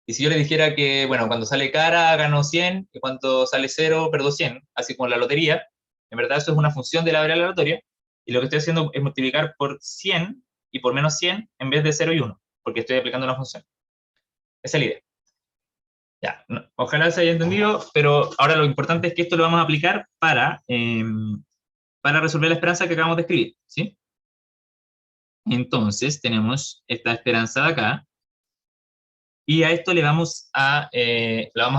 Y si yo le dijera que, bueno, cuando sale cara gano 100, y cuando sale 0 perdo 100, así como la lotería, en verdad eso es una función de la variable aleatoria, y lo que estoy haciendo es multiplicar por 100 y por menos 100 en vez de 0 y 1, porque estoy aplicando una función. Esa es la idea. Ya, ojalá se haya entendido, pero ahora lo importante es que esto lo vamos a aplicar para resolver la esperanza que acabamos de escribir, ¿sí? Entonces tenemos esta esperanza de acá, y a esto la vamos a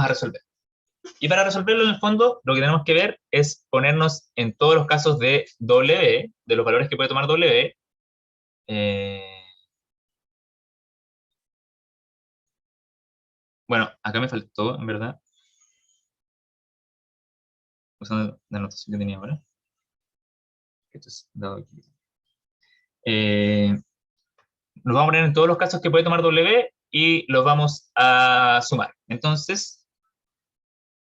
resolver. Y para resolverlo, en el fondo, lo que tenemos que ver es ponernos en todos los casos de W, de los valores que puede tomar W. Bueno, acá me faltó, en verdad, usando la anotación que tenía ahora. Esto es dado aquí. Nos vamos a poner en todos los casos que puede tomar W y los vamos a sumar. Entonces,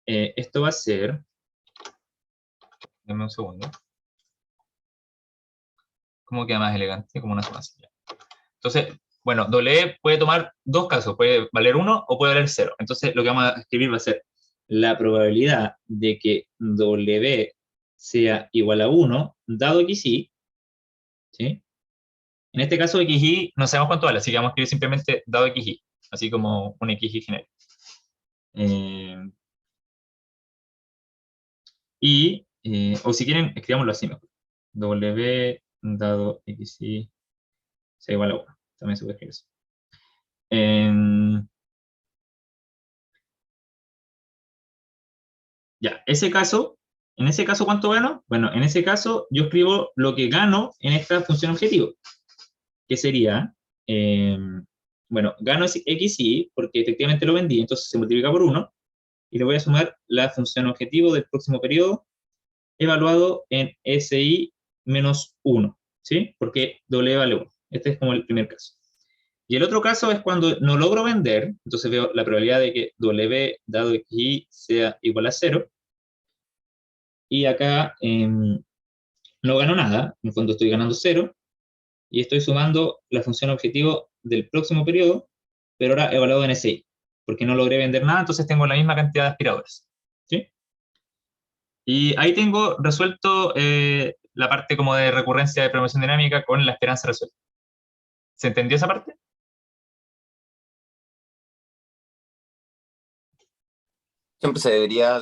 esto va a ser... Dame un segundo. ¿Cómo queda más elegante? Como una sumacilla. Entonces, bueno, W puede tomar dos casos. Puede valer 1 o puede valer 0. Entonces, lo que vamos a escribir va a ser la probabilidad de que W sea igual a 1, dado XY, ¿sí? En este caso, XY no sabemos cuánto vale, así que vamos a escribir simplemente dado XY, así como un XY genérico. O si quieren, escribámoslo así mejor. W dado XY sea igual a 1. También se puede escribir eso. Ya, en ese caso, ¿cuánto gano? Bueno, en ese caso, yo escribo lo que gano en esta función objetivo, que sería, bueno, gano XY porque efectivamente lo vendí, entonces se multiplica por 1, y le voy a sumar la función objetivo del próximo periodo evaluado en SI menos 1, ¿sí? Porque W vale 1. Este es como el primer caso. Y el otro caso es cuando no logro vender, entonces veo la probabilidad de que W dado XY sea igual a 0, y acá no gano nada, en el fondo estoy ganando 0, y estoy sumando la función objetivo del próximo periodo, pero ahora evaluado en SI, porque no logré vender nada, entonces tengo la misma cantidad de aspiradores, ¿sí? Y ahí tengo resuelto la parte como de recurrencia de programación dinámica con la esperanza resuelta. ¿Se entendió esa parte? Siempre se debería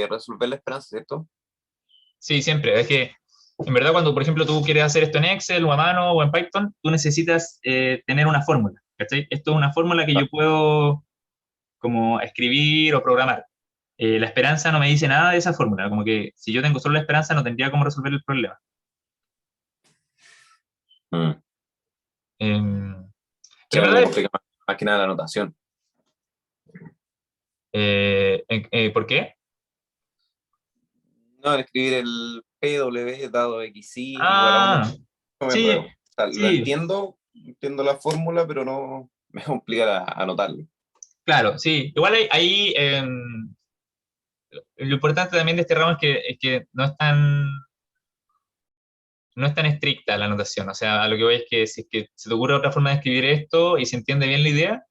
resolver la esperanza, ¿cierto? Sí, siempre. Es que, en verdad, cuando, por ejemplo, tú quieres hacer esto en Excel o a mano o en Python, tú necesitas tener una fórmula, ¿cachai? Esto es una fórmula que yo puedo como escribir o programar. La esperanza no me dice nada de esa fórmula, como que si yo tengo solo la esperanza no tendría cómo resolver el problema. Mm. En Sí, a mí verdad, me complica más que nada la anotación. ¿por qué? No, al escribir el PW dado XY igual a 1, Ah, no me sí, enredo. O sea, lo sí, entiendo la fórmula, pero no me complica anotarlo. claro, sí. Igual ahí, lo importante también de este ramo es que no es tan estricta la anotación. O sea, a lo que voy es que si es que se te ocurre otra forma de escribir esto y se entiende bien la idea,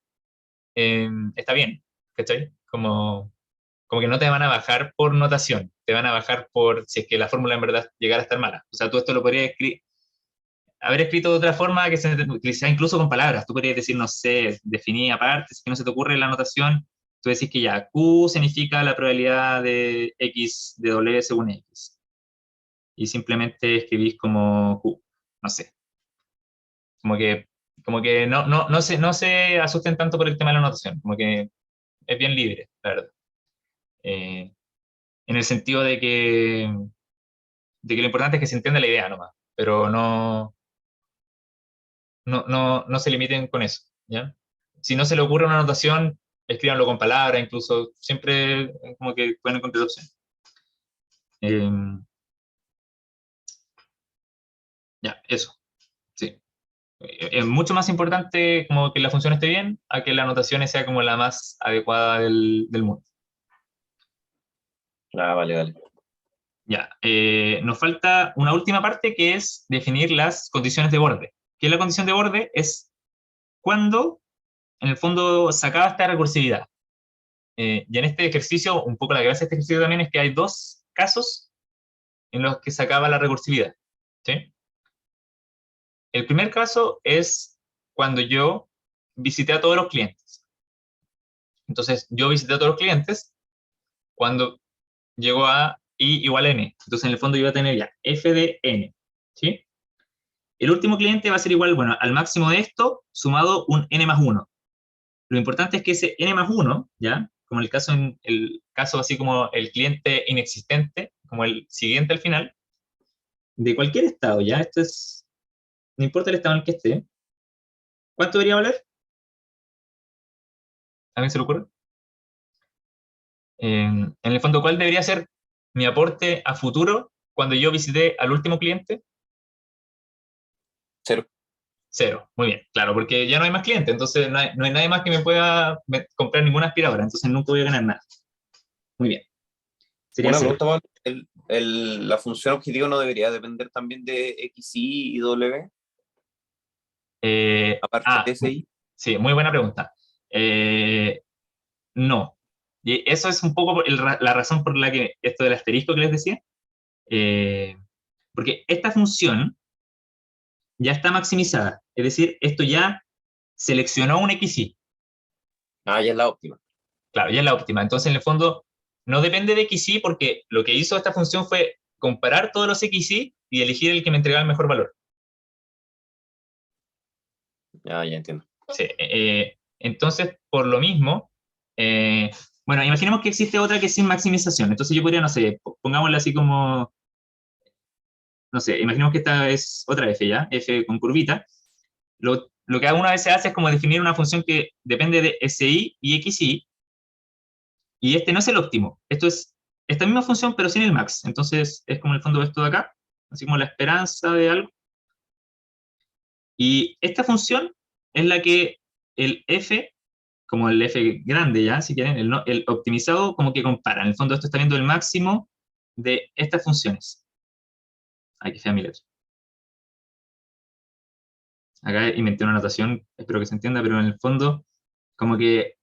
está bien, ¿cachai? Como que no te van a bajar por notación, te van a bajar por si es que la fórmula en verdad llegara a estar mala. O sea, tú esto lo podrías haber escrito de otra forma que se utilizara incluso con palabras. Tú podrías decir, no sé, definir aparte, si que no se te ocurre la notación, tú decís que ya Q significa la probabilidad de X de W según X. Y simplemente escribís como Q, no sé. Como que, no se asusten tanto por el tema de la notación, como que es bien libre, la verdad. Eh, en el sentido de que lo importante es que se entienda la idea nomás, pero no se limiten con eso, ¿ya? Si no se le ocurre una anotación, escríbanlo con palabras, incluso siempre como que pueden encontrar opciones. Ya, eso, sí. Es mucho más importante como que la función esté bien a que la anotación sea como la más adecuada del mundo. Ah, vale, vale. Ya, nos falta una última parte que es definir las condiciones de borde. ¿Qué es la condición de borde? Es cuando, en el fondo, se acaba esta recursividad. Y en este ejercicio, un poco la gracia de este ejercicio también es que hay dos casos en los que se acaba la recursividad, ¿sí? El primer caso es cuando yo visité a todos los clientes. Entonces, yo visité a todos los clientes cuando llego a I igual a N. Entonces, en el fondo yo voy a tener ya F de N, ¿sí? El último cliente va a ser igual, bueno, al máximo de esto, sumado un N más 1. Lo importante es que ese N más 1, ¿ya? Como en el caso así como el cliente inexistente, como el siguiente al final, de cualquier estado, ¿ya? Esto es, no importa el estado en el que esté. ¿Cuánto debería valer? ¿A alguien se le ocurre? En el fondo, ¿cuál debería ser mi aporte a futuro cuando yo visité al último cliente? 0. 0. Muy bien, claro, porque ya no hay más clientes, entonces no hay nadie más que me pueda comprar ninguna aspiradora, entonces nunca voy a ganar nada. Muy bien. Sería Una 0. pregunta, Pablo. ¿La función objetivo no debería depender también de XY y W, aparte de SI? Sí, muy buena pregunta. No, Y eso es un poco la razón por la que esto del asterisco que les decía, porque esta función ya está maximizada, es decir, esto ya seleccionó un XY, Ah, ya es la óptima. claro, ya es la óptima, entonces en el fondo no depende de XY porque lo que hizo esta función fue comparar todos los XY y elegir el que me entregaba el mejor valor. Ya entiendo. Sí, entonces, por lo mismo, bueno, imaginemos que existe otra que es sin maximización. Entonces yo podría, no sé, pongámosla así como, no sé, imaginemos que esta es otra f, ¿ya? F con curvita. Lo que una vez se hace es como definir una función que depende de SI y XI, y este no es el óptimo. Esto es esta misma función, pero sin el max. Entonces es como en el fondo esto de acá, así como la esperanza de algo. Y esta función es la que el f como el f grande ya, si quieren, el optimizado como que compara. En el fondo esto está viendo el máximo de estas funciones. Ay, que fea mi letra. Acá inventé una notación, espero que se entienda, pero en el fondo, como que,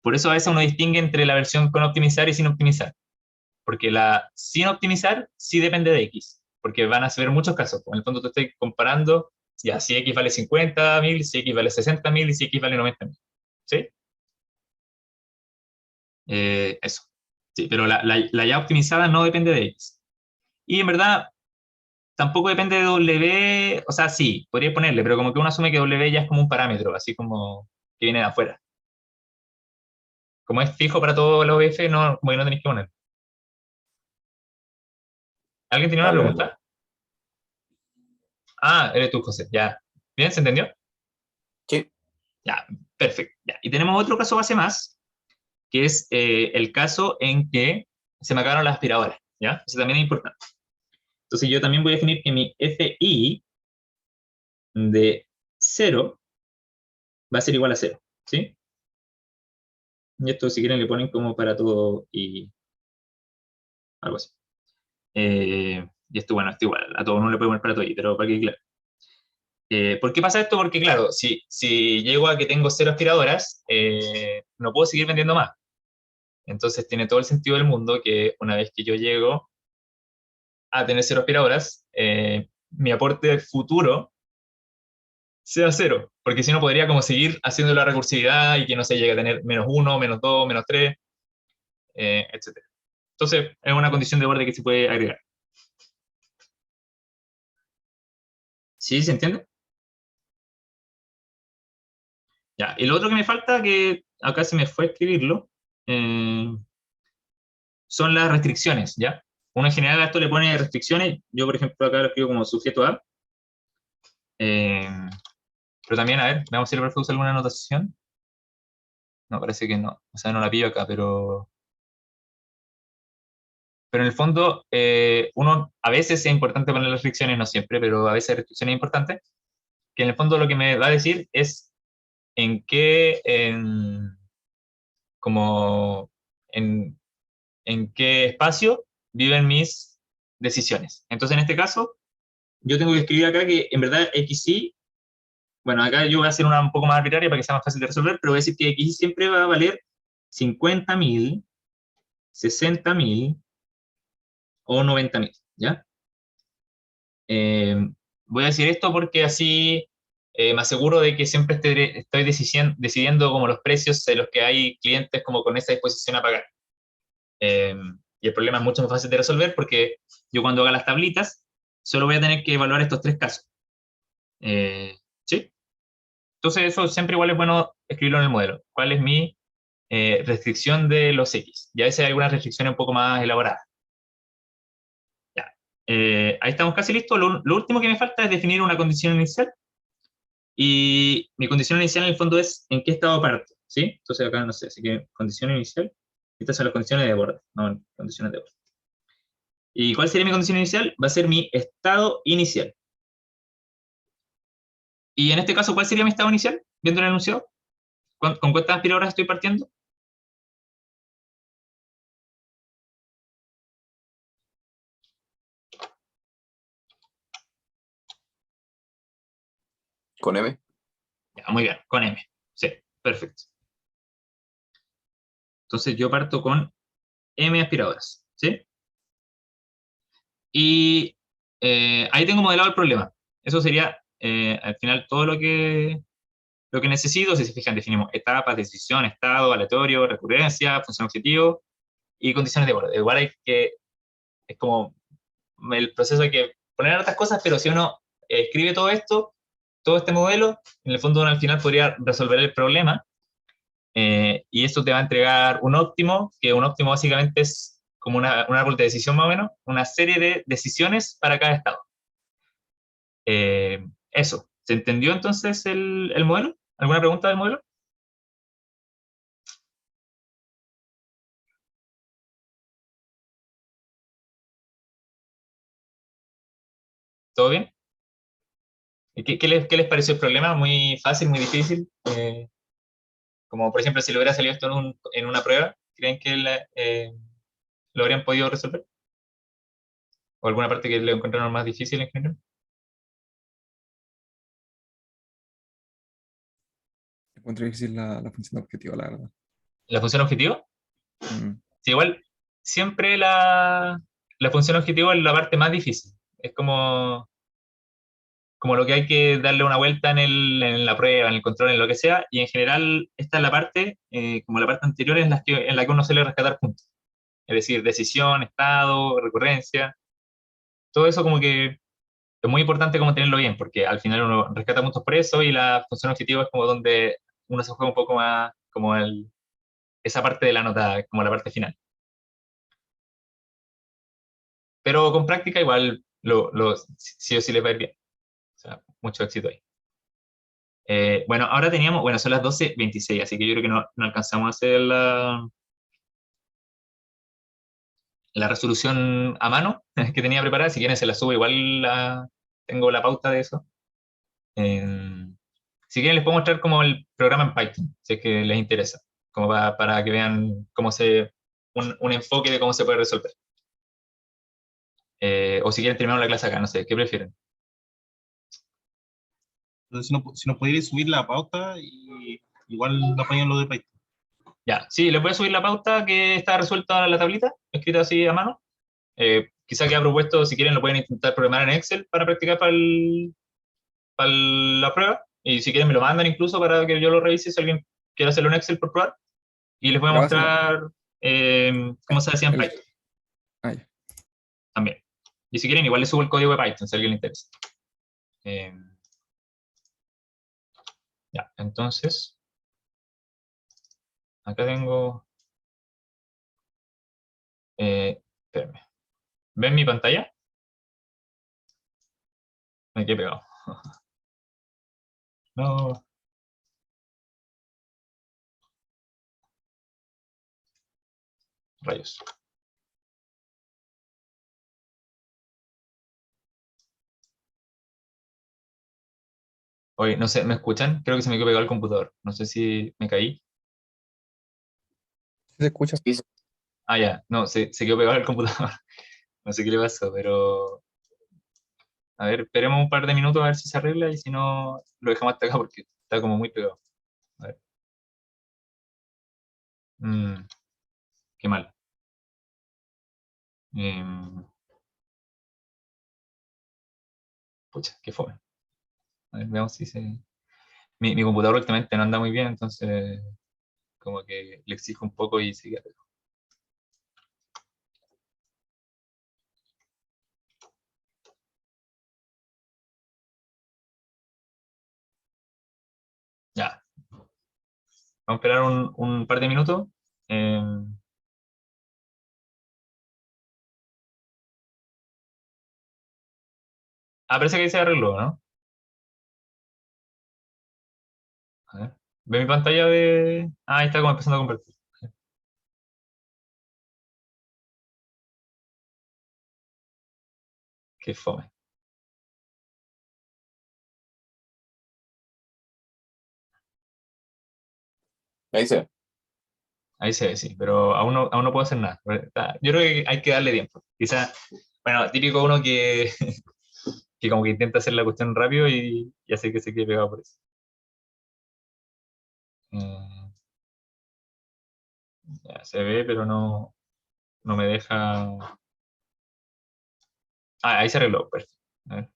por eso a veces uno distingue entre la versión con optimizar y sin optimizar. Porque la sin optimizar sí depende de X, porque van a ser muchos casos. En el fondo tú estás comparando, ya, si X vale 50.000, si X vale 60.000 y si X vale 90.000. ¿Sí? Eso. Sí, pero la ya optimizada no depende de X. Y en verdad, tampoco depende de W, o sea, sí, podría ponerle, pero como que uno asume que W ya es como un parámetro, así como que viene de afuera. Como es fijo para todos los OF, no, como que no tenéis que poner. ¿Alguien tiene una Vale, vale. pregunta? Ah, eres tú, José, ya. ¿Bien? ¿Se entendió? Sí. Ya, perfecto. Ya. Y tenemos otro caso base más, que es el caso en que se me acabaron las aspiradoras, ¿ya? Eso también es importante. Entonces yo también voy a definir que mi FI de 0 va a ser igual a 0, ¿sí? Y esto si quieren le ponen como para todo y algo así. Y esto, bueno, esto igual, a todo uno le puede poner para todo y, pero para que claro. ¿Por qué pasa esto? Porque claro, si llego a que tengo 0 aspiradoras, no puedo seguir vendiendo más. Entonces tiene todo el sentido del mundo que una vez que yo llego a tener 0 aspiradoras, mi aporte futuro sea 0, porque si no podría como seguir haciendo la recursividad y que no se llegue a tener -1, -2, -3, etc. Entonces, es una condición de borde que se puede agregar. ¿Sí? ¿Se entiende? Ya, y lo otro que me falta, que acá se me fue a escribirlo, son las restricciones, ¿ya? Uno en general a esto le pone restricciones, yo por ejemplo acá lo escribo como sujeto a, eh, pero también, a ver, veamos si el profe usa alguna anotación. No, parece que no, o sea, no la pillo acá, pero en el fondo, uno, a veces es importante poner las restricciones, no siempre, pero a veces restricciones es importante, que en el fondo lo que me va a decir es en qué, como, en qué espacio viven mis decisiones. Entonces, en este caso, yo tengo que escribir acá que en verdad XY, bueno, acá yo voy a hacer una un poco más arbitraria para que sea más fácil de resolver, pero voy a decir que XY siempre va a valer 50.000, 60.000 o 90.000, ¿ya? Eh, Voy a decir esto porque así me aseguro de que siempre estoy decidiendo como los precios de los que hay clientes como con esa disposición a pagar. Eh, y el problema es mucho más fácil de resolver porque yo cuando haga las tablitas solo voy a tener que evaluar estos tres casos. ¿Sí? Entonces eso siempre igual es bueno escribirlo en el modelo. ¿Cuál es mi restricción de los X? Y a veces hay algunas restricciones un poco más elaboradas. Ya. Ahí estamos casi listos. Lo último que me falta es definir una condición inicial. Y mi condición inicial en el fondo es en qué estado parto. ¿Sí? Entonces acá no sé, así que condición inicial. Estas son las condiciones de borde, no condiciones de borde. ¿Y cuál sería mi condición inicial? Va a ser mi estado inicial. Y en este caso, ¿cuál sería mi estado inicial? Viendo el enunciado. ¿Con cuántas aspiradoras estoy partiendo? ¿Con M? Ya, muy bien, con M. Sí, perfecto. Entonces yo parto con M aspiradoras, ¿sí? Y ahí tengo modelado el problema. Eso sería, al final, todo lo que necesito. Si se fijan, definimos etapas, decisión, estado, aleatorio, recurrencia, función objetivo y condiciones de borde. Igual es como el proceso, hay que poner otras cosas, pero si uno escribe todo esto, todo este modelo, en el fondo uno al final podría resolver el problema, y esto te va a entregar un óptimo, que un óptimo básicamente es como un árbol de decisión más o menos, una serie de decisiones para cada estado. Eso, ¿se entendió entonces el modelo? ¿Alguna pregunta del modelo? ¿Todo bien? ¿Qué les pareció el problema? ¿Muy fácil, muy difícil? Como por ejemplo, si le hubiera salido esto en una prueba, ¿creen que lo habrían podido resolver? ¿O alguna parte que le encontraron más difícil en general? Encuentro difícil la función de objetivo, la verdad. ¿La función objetivo? Mm. Sí, igual, siempre la función objetivo es la parte más difícil. Es como lo que hay que darle una vuelta en la prueba, en el control, en lo que sea, y en general esta es la parte, como la parte anterior, en la que uno suele rescatar puntos. Es decir, decisión, estado, recurrencia, todo eso como que es muy importante como tenerlo bien, porque al final uno rescata puntos por eso, y la función objetivo es como donde uno se juega un poco más como esa parte de la nota, como la parte final. Pero con práctica igual sí o sí les va a ir bien. O sea, mucho éxito ahí. Bueno, ahora bueno, son las 12:26, así que yo creo que no alcanzamos a hacer la resolución a mano que tenía preparada. Si quieren se la subo, igual tengo la pauta de eso. Si quieren les puedo mostrar como el programa en Python, si es que les interesa, como para que vean un enfoque de cómo se puede resolver. O si quieren terminar la clase acá, no sé, ¿qué prefieren? Entonces, si no pudierais subir la pauta, y igual la ponían lo de Python. Ya, sí, les voy a subir la pauta que está resuelta en la tablita, escrita así a mano. Quizá queda propuesto, si quieren lo pueden intentar programar en Excel para practicar para la prueba, y si quieren me lo mandan incluso para que yo lo revise si alguien quiere hacerlo en Excel por probar, y les voy a Pero básicamente, mostrar cómo se hacía en el, Python ya. también. Y si quieren igual les subo el código de Python si a alguien le interesa. Eh, ya, entonces, acá tengo, espérenme. ¿Ven mi pantalla? Me quedé pegado. No. Rayos. Oye, no sé, ¿me escuchan? Creo que se me quedó pegado el computador. No sé si me caí. Sí se escucha. Sí, sí. Ah, ya. No, se quedó pegado el computador. No sé qué le pasó, pero... A ver, esperemos un par de minutos a ver si se arregla, y si no, lo dejamos hasta acá porque está como muy pegado. A ver. Mm, qué mal. Em, pucha, qué fome. A ver, veamos si se... Mi computador últimamente no anda muy bien, entonces como que le exijo un poco y sigue. Ya, vamos a esperar un par de minutos. Eh, Parece que ahí se arregló, ¿no? A ver. ¿Ve mi pantalla de...? Ahí está como empezando a convertir. Qué fome. Ahí se ve. Ahí se ve, sí, pero aún no puedo hacer nada. Yo creo que hay que darle tiempo. Quizá, bueno, típico uno que como que intenta hacer la cuestión rápido y hace que se quede pegado por eso. Ya, se ve, pero no me deja... Ah, ahí se arregló, perfecto. A ver.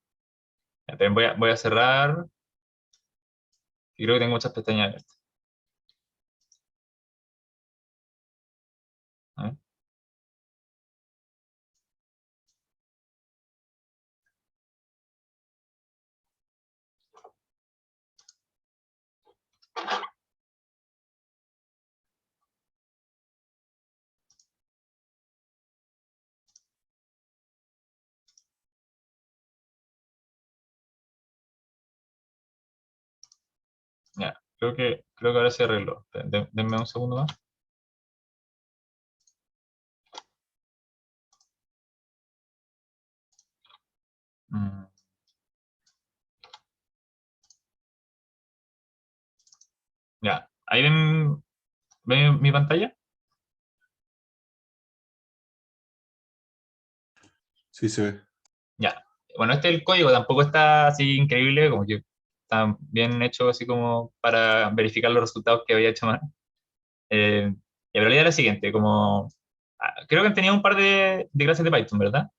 Ya, también voy a cerrar, y creo que tengo muchas pestañas abiertas. A ver. Ya, creo que ahora se arregló. Denme un segundo más. Mm. Ya, ahí ven mi pantalla. Sí, se ve. Ya, bueno, este es el código, tampoco está así increíble, como que está bien hecho así como para verificar los resultados que había hecho mal. Pero la idea era la siguiente, como creo que han tenido un par de clases de Python, ¿verdad?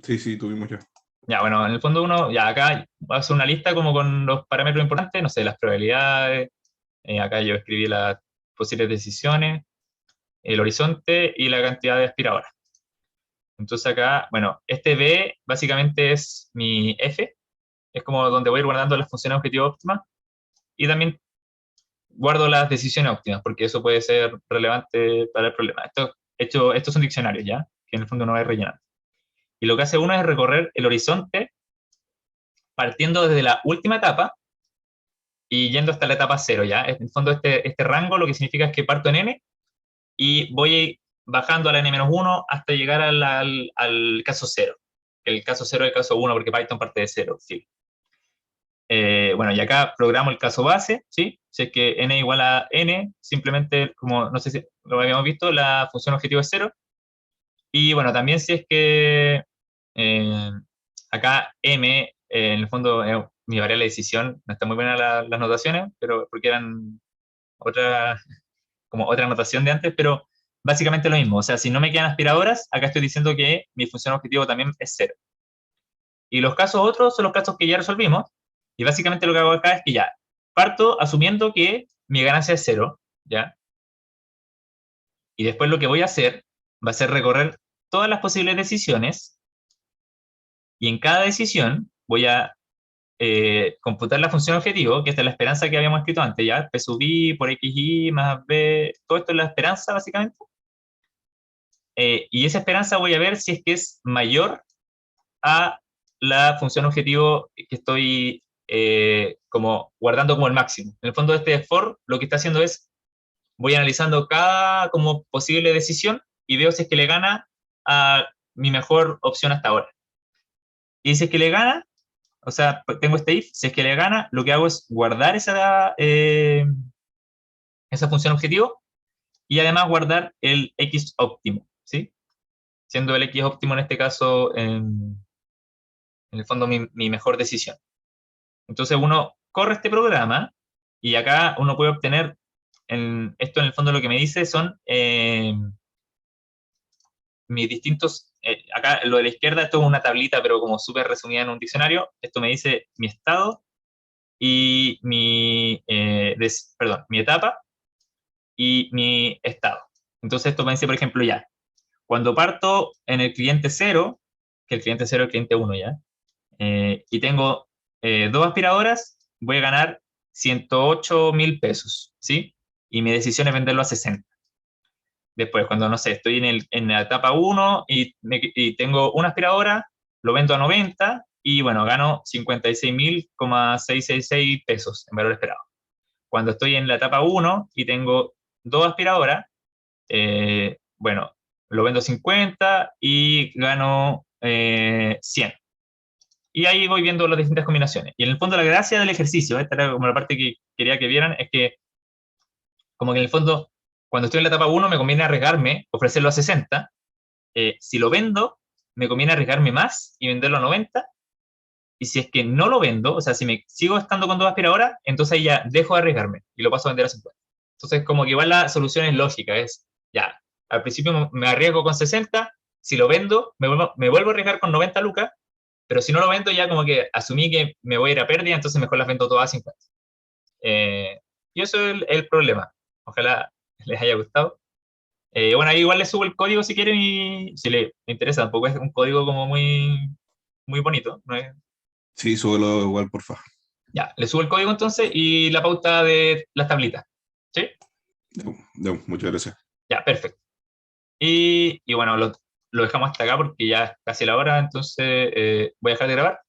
Sí, tuvimos ya. Ya, bueno, en el fondo uno, ya acá va a hacer una lista como con los parámetros importantes, no sé, las probabilidades, acá yo escribí las posibles decisiones, el horizonte y la cantidad de aspiradoras. Entonces acá, bueno, este B básicamente es mi F, es como donde voy a ir guardando las funciones objetivo óptimas y también guardo las decisiones óptimas, porque eso puede ser relevante para el problema. Estos son diccionarios, ¿ya? Que en el fondo uno va a ir rellenando. Y lo que hace uno es recorrer el horizonte partiendo desde la última etapa y yendo hasta la etapa 0, ¿ya? En el fondo este rango lo que significa es que parto en n y voy bajando a la n-1 hasta llegar al caso 0. El caso 0 es el caso 1 porque Python parte de 0, sí. Bueno, y acá programo el caso base, ¿sí? Si es que n igual a n, simplemente, como no sé si lo habíamos visto, la función objetivo es 0. Y bueno, también si es que eh, acá m, en el fondo, es mi variable de decisión, no está muy buena las notaciones, pero porque eran como otra notación de antes, pero básicamente lo mismo. O sea, si no me quedan aspiradoras, acá estoy diciendo que mi función objetivo también es 0. Y los casos otros son los casos que ya resolvimos. Y básicamente lo que hago acá es que ya parto asumiendo que mi ganancia es 0, ¿ya? Y después lo que voy a hacer va a ser recorrer todas las posibles decisiones y en cada decisión voy a computar la función objetivo, que esta es la esperanza que habíamos escrito antes, ¿ya? P sub i por xi más b, todo esto es la esperanza básicamente. Y esa esperanza voy a ver si es que es mayor a la función objetivo que estoy como guardando como el máximo. En el fondo este for lo que está haciendo es, voy analizando cada como posible decisión y veo si es que le gana a mi mejor opción hasta ahora. Y si es que le gana, o sea, tengo este if, si es que le gana, lo que hago es guardar esa función objetivo y además guardar el x óptimo, ¿sí? Siendo el x óptimo en este caso, en el fondo, mi mejor decisión. Entonces uno corre este programa y acá uno puede obtener, esto en el fondo lo que me dice son mis distintos, acá lo de la izquierda, esto es una tablita pero como súper resumida en un diccionario, esto me dice mi estado y mi etapa y mi estado. Entonces esto me dice, por ejemplo, ya, cuando parto en el cliente 0, que el cliente 0 es el cliente 1 ya, y tengo 2 aspiradoras, voy a ganar 108.000 pesos, ¿sí? Y mi decisión es venderlo a 60. Después, cuando, no sé, estoy en la etapa 1 y tengo una aspiradora, lo vendo a 90 y, bueno, gano 56.666 pesos en valor esperado. Cuando estoy en la etapa 1 y tengo 2 aspiradoras, bueno, lo vendo a 50 y gano 100. Y ahí voy viendo las distintas combinaciones. Y en el fondo la gracia del ejercicio, esta era como la parte que quería que vieran, es que como que en el fondo, cuando estoy en la etapa 1 me conviene arriesgarme, ofrecerlo a 60. Si lo vendo, me conviene arriesgarme más y venderlo a 90. y si es que no lo vendo, o sea, si me sigo estando con 2 aspiradoras, entonces ahí ya dejo de arriesgarme y lo paso a vender a 50. Entonces, como que igual la solución es lógica, es, ya, al principio me arriesgo con 60, si lo vendo, me vuelvo a arriesgar con 90 lucas, pero si no lo vendo ya como que asumí que me voy a ir a pérdida, entonces mejor las vendo todas a 50. Y eso es el problema. Ojalá les haya gustado. Bueno, ahí igual les subo el código si quieren y si les interesa, tampoco es un código como muy bonito, ¿no es? Sí, súbelo igual, porfa. Ya, le subo el código entonces y la pauta de las tablitas. ¿Sí? Muchas gracias. Ya, perfecto. Y bueno, lo dejamos hasta acá porque ya es casi la hora, entonces voy a dejar de grabar.